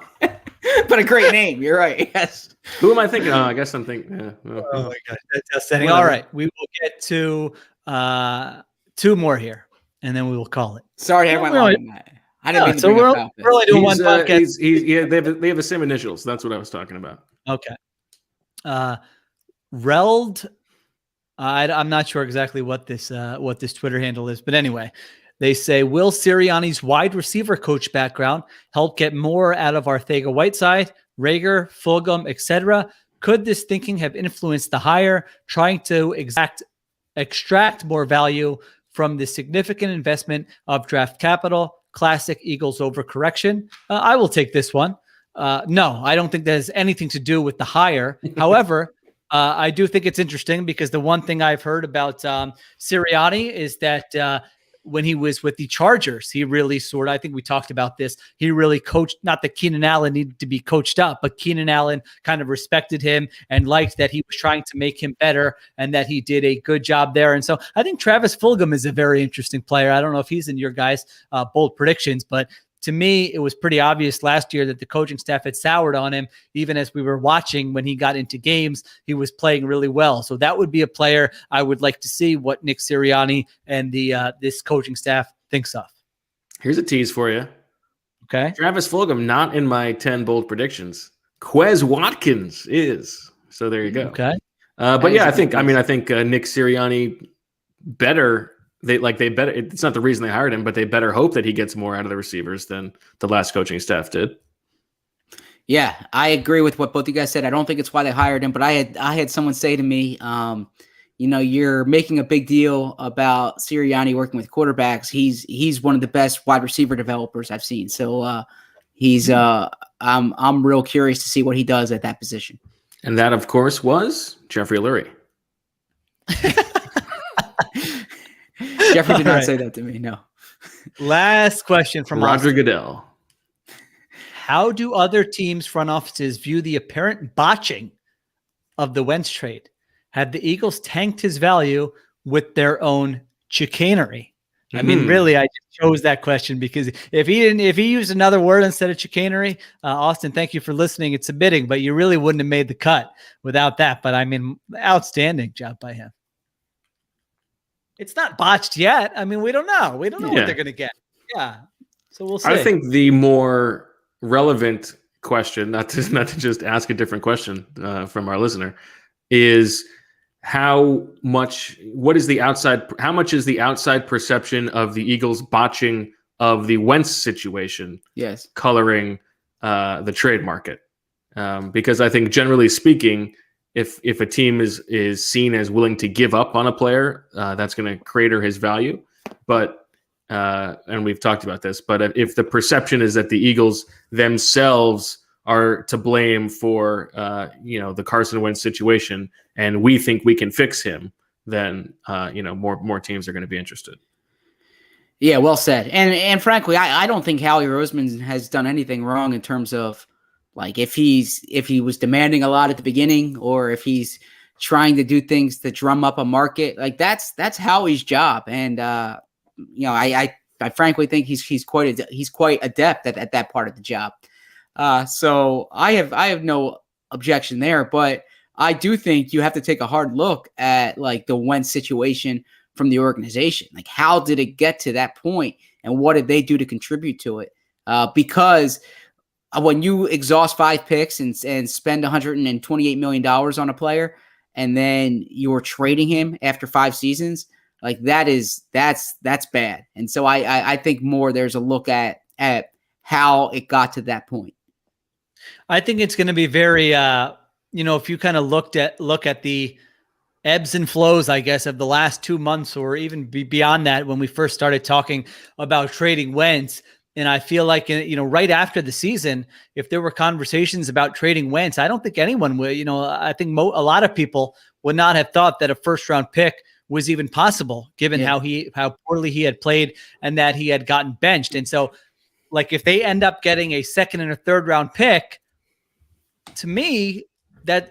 [SPEAKER 4] But a great name. You're right. Yes.
[SPEAKER 5] Who am I thinking? Oh, I guess I'm thinking. Yeah.
[SPEAKER 6] Oh my gosh, that's upsetting. All right, we will get to 2 more here, and then we will call it.
[SPEAKER 4] Sorry, everyone. I didn't mean to
[SPEAKER 6] we're only doing one podcast.
[SPEAKER 5] They have the same initials. That's what I was talking about.
[SPEAKER 6] Okay. Reld I'm not sure exactly what this Twitter handle is, but anyway, they say, will Sirianni's wide receiver coach background help get more out of Arcega-Whiteside, Rager, Fulgham, etc.? Could this thinking have influenced the hire, trying to extract more value from the significant investment of draft capital? Classic Eagles overcorrection. I will take this one. No, I don't think that has anything to do with the hire. However, I do think it's interesting because the one thing I've heard about Sirianni is that when he was with the Chargers, he really I think we talked about this, he really coached, not that Keenan Allen needed to be coached up, but Keenan Allen kind of respected him and liked that he was trying to make him better and that he did a good job there. And so I think Travis Fulgham is a very interesting player. I don't know if he's in your guys' bold predictions, but to me, it was pretty obvious last year that the coaching staff had soured on him. Even as we were watching when he got into games, he was playing really well. So that would be a player I would like to see what Nick Sirianni and this coaching staff thinks of.
[SPEAKER 5] Here's a tease for you.
[SPEAKER 6] Okay.
[SPEAKER 5] Travis Fulgham, not in my 10 bold predictions. Quez Watkins is. So there you go.
[SPEAKER 6] Okay.
[SPEAKER 5] But yeah, I think Nick Sirianni better. They better. It's not the reason they hired him, but they better hope that he gets more out of the receivers than the last coaching staff did.
[SPEAKER 4] Yeah, I agree with what both you guys said. I don't think it's why they hired him, but I had someone say to me, you're making a big deal about Sirianni working with quarterbacks. He's one of the best wide receiver developers I've seen. So I'm real curious to see what he does at that position.
[SPEAKER 5] And that, of course, was Jeffrey Lurie.
[SPEAKER 4] Jeffrey did not say that to me. No.
[SPEAKER 6] Last question from
[SPEAKER 5] Roger Goodell.
[SPEAKER 6] How do other teams' front offices view the apparent botching of the Wentz trade? Have the Eagles tanked his value with their own chicanery? I mean, really, I just chose that question because if he used another word instead of chicanery, Austin, thank you for listening and submitting, but you really wouldn't have made the cut without that. But I mean, outstanding job by him. It's not botched yet. I mean, we don't know. We don't know what they're going to get. Yeah. So we'll see.
[SPEAKER 5] I think the more relevant question, not to just ask a different question from our listener, is how much is the outside perception of the Eagles botching of the Wentz situation coloring the trade market? Because I think generally speaking, if a team is seen as willing to give up on a player, that's going to crater his value. But and we've talked about this, but if the perception is that the Eagles themselves are to blame for the Carson Wentz situation, and we think we can fix him, then more teams are going to be interested.
[SPEAKER 4] Yeah, well said. And frankly, I don't think Howie Roseman has done anything wrong in terms of like if he was demanding a lot at the beginning, or if he's trying to do things to drum up a market. Like that's Howie's job, and I frankly think he's quite adept at that part of the job. So I have no objection there, but I do think you have to take a hard look at like the Wentz situation from the organization. Like, how did it get to that point, and what did they do to contribute to it? Because when you exhaust 5 picks and spend $128 million on a player, and then you're trading him after 5 seasons, like that's bad. And so I think more there's a look at how it got to that point.
[SPEAKER 6] I think it's going to be very, if you kind of look at the ebbs and flows, I guess, of the last 2 months, or even beyond that, when we first started talking about trading Wentz. And I feel like, right after the season, if there were conversations about trading Wentz, I don't think anyone would, I think a lot of people would not have thought that a first-round pick was even possible, given how poorly he had played and that he had gotten benched. And so, like, if they end up getting a second and a third round pick, to me, that,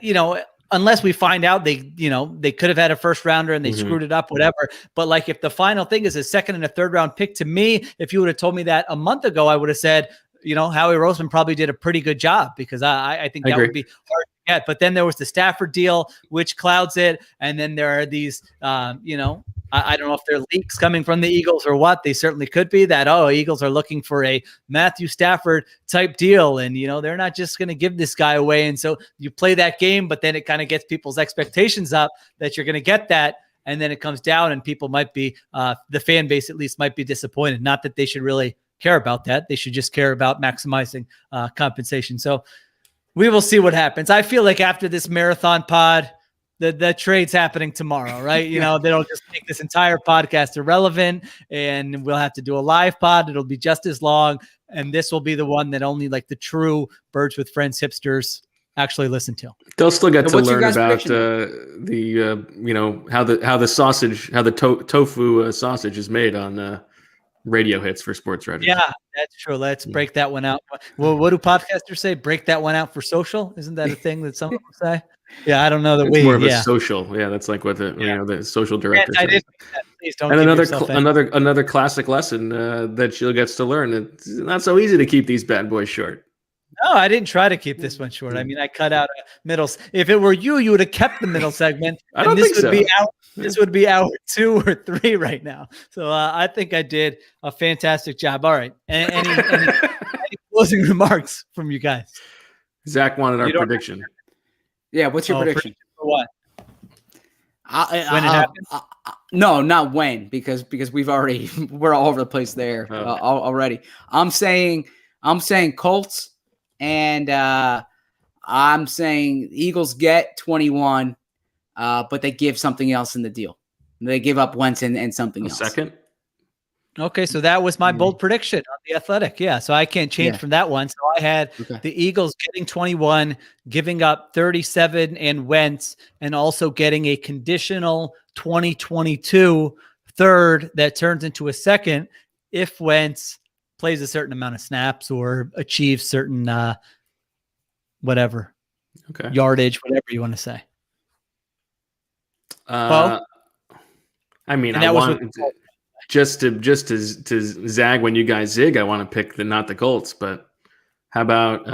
[SPEAKER 6] unless we find out they could have had a first rounder and they screwed it up, whatever. But like, if the final thing is a second and a third round pick, to me, if you would have told me that a month ago, I would have said, Howie Roseman probably did a pretty good job, because I think that would be hard to get. But then there was the Stafford deal, which clouds it. And then there are these, I don't know if they're leaks coming from the Eagles or what. They certainly could be that, Eagles are looking for a Matthew Stafford type deal. And, they're not just going to give this guy away. And so you play that game, but then it kind of gets people's expectations up that you're going to get that. And then it comes down, and people might be, the fan base at least might be disappointed. Not that they should really care about that. They should just care about maximizing compensation. So we will see what happens. I feel like after this marathon pod, the trade's happening tomorrow, right? They'll just make this entire podcast irrelevant, and we'll have to do a live pod. It'll be just as long, and this will be the one that only like the true Birds with Friends hipsters actually listen to.
[SPEAKER 5] They'll still get to
[SPEAKER 4] what's your
[SPEAKER 5] learn
[SPEAKER 4] guys'
[SPEAKER 5] about
[SPEAKER 4] prediction?
[SPEAKER 5] how the sausage, how the tofu sausage is made on radio hits for sports writers.
[SPEAKER 6] Yeah, that's true. Let's break that one out. Well, what do podcasters say? Break that one out for social? Isn't that a thing that some people say? Yeah, I don't know that
[SPEAKER 5] it's more of a social. Yeah, that's like what the social director says.
[SPEAKER 6] Please don't.
[SPEAKER 5] And another classic lesson that Sheil gets to learn. It's not so easy to keep these bad boys short.
[SPEAKER 6] No, I didn't try to keep this one short. I mean, I cut out a middle. If it were you, you would have kept the middle segment.
[SPEAKER 5] I don't think so.
[SPEAKER 6] This would be hour 2 or 3 right now. So I think I did a fantastic job. All right. Any closing remarks from you guys?
[SPEAKER 5] Zach wanted our prediction.
[SPEAKER 4] Yeah, what's your prediction?
[SPEAKER 6] For what?
[SPEAKER 4] When it happens? No, not when, because we're all over the place there already. I'm saying Colts, and I'm saying Eagles get 21, but they give something else in the deal. They give up Wentz and something else.
[SPEAKER 5] Second.
[SPEAKER 6] Okay, so that was my bold prediction on The Athletic. Yeah, so I can't change from that one. So I had the Eagles getting 21, giving up 37 and Wentz, and also getting a conditional 2022 third that turns into a second if Wentz plays a certain amount of snaps or achieves certain yardage, whatever you want to say.
[SPEAKER 5] I mean, I want just to zag when you guys zig. I want to pick not the Colts, but how about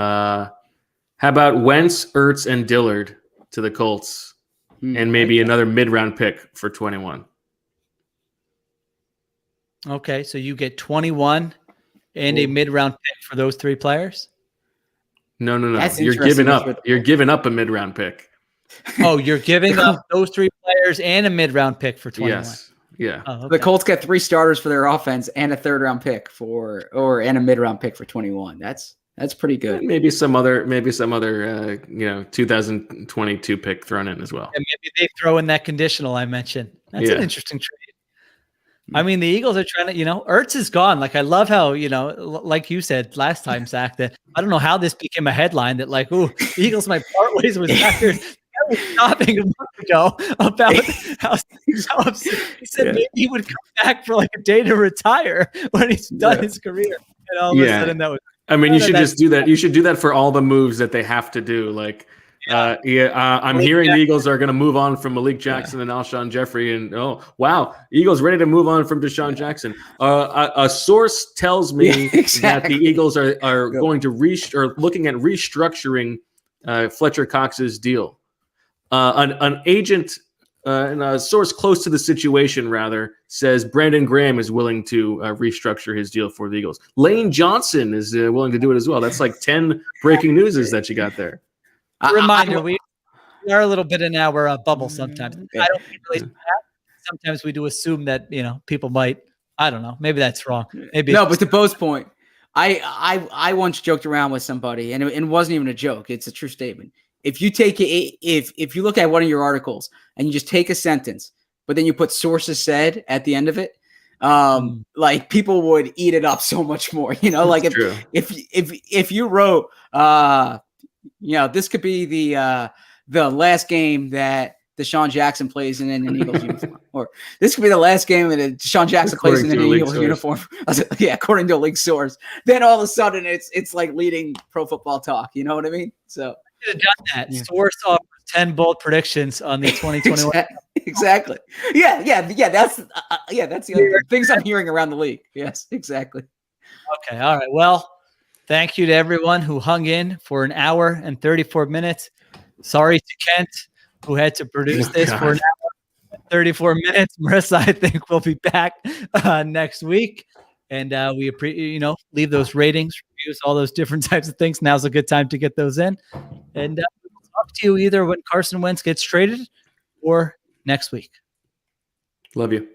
[SPEAKER 5] Wentz, Ertz, and Dillard to the Colts, and maybe another mid-round pick for 21.
[SPEAKER 6] Okay, so you get 21 and a mid-round pick for those 3 players.
[SPEAKER 5] No. You're giving up a mid-round pick.
[SPEAKER 6] Oh, you're giving up those 3 players and a mid-round pick for 21.
[SPEAKER 5] Yes. Yeah.
[SPEAKER 6] Oh, okay.
[SPEAKER 4] The Colts get 3 starters for their offense and a 3rd-round pick and a mid-round pick for 21. That's pretty good.
[SPEAKER 5] Maybe some other 2022 pick thrown in as well.
[SPEAKER 6] And maybe they throw in that conditional I mentioned. That's an interesting trade. I mean, the Eagles are trying to, Ertz is gone. Like, I love how, like you said last time, Zach, that I don't know how this became a headline that like, the Eagles might part ways with Packers. I was stopping a month ago about how upset. He said maybe he would come back for like a day to retire when he's done his career. And all of a sudden that was.
[SPEAKER 5] I mean, you should just do that. You should do that for all the moves that they have to do. Like, I'm hearing the Eagles are going to move on from Malik Jackson and Alshon Jeffrey. And Eagles ready to move on from Deshaun Jackson. A source tells me that the Eagles are going to looking at restructuring Fletcher Cox's deal. An agent and a source close to the situation, rather, says Brandon Graham is willing to restructure his deal for the Eagles. Lane Johnson is willing to do it as well. That's like 10 breaking newses that you got there.
[SPEAKER 6] Reminder, we are a little bit in our bubble sometimes. I don't really sometimes we do assume that, people might, I don't know, maybe that's wrong. Maybe
[SPEAKER 4] no, but to Bo's point, I once joked around with somebody, and it wasn't even a joke. It's a true statement. If you take it, if you look at one of your articles and you just take a sentence, but then you put sources said at the end of it, like people would eat it up so much more. Like if you wrote, this could be the last game that Deshaun Jackson plays in an Eagles uniform, or this could be the last game that Deshaun Jackson plays in an Eagles uniform. According to a league source. Then all of a sudden it's like leading Pro Football Talk. You know what I mean? So.
[SPEAKER 6] Have done that. Yeah. Source offers 10 bold predictions on the 2021.
[SPEAKER 4] Exactly. Yeah. That's the other things I'm hearing around the league. Yes, exactly.
[SPEAKER 6] Okay. All right. Well, Thank you to everyone who hung in for an hour and 34 minutes. Sorry to Kent, who had to produce this for an hour and 34 minutes. Marissa, I think we'll be back next week. And we leave those ratings, reviews, all those different types of things. Now's a good time to get those in. And we'll talk to you either when Carson Wentz gets traded or next week.
[SPEAKER 5] Love you.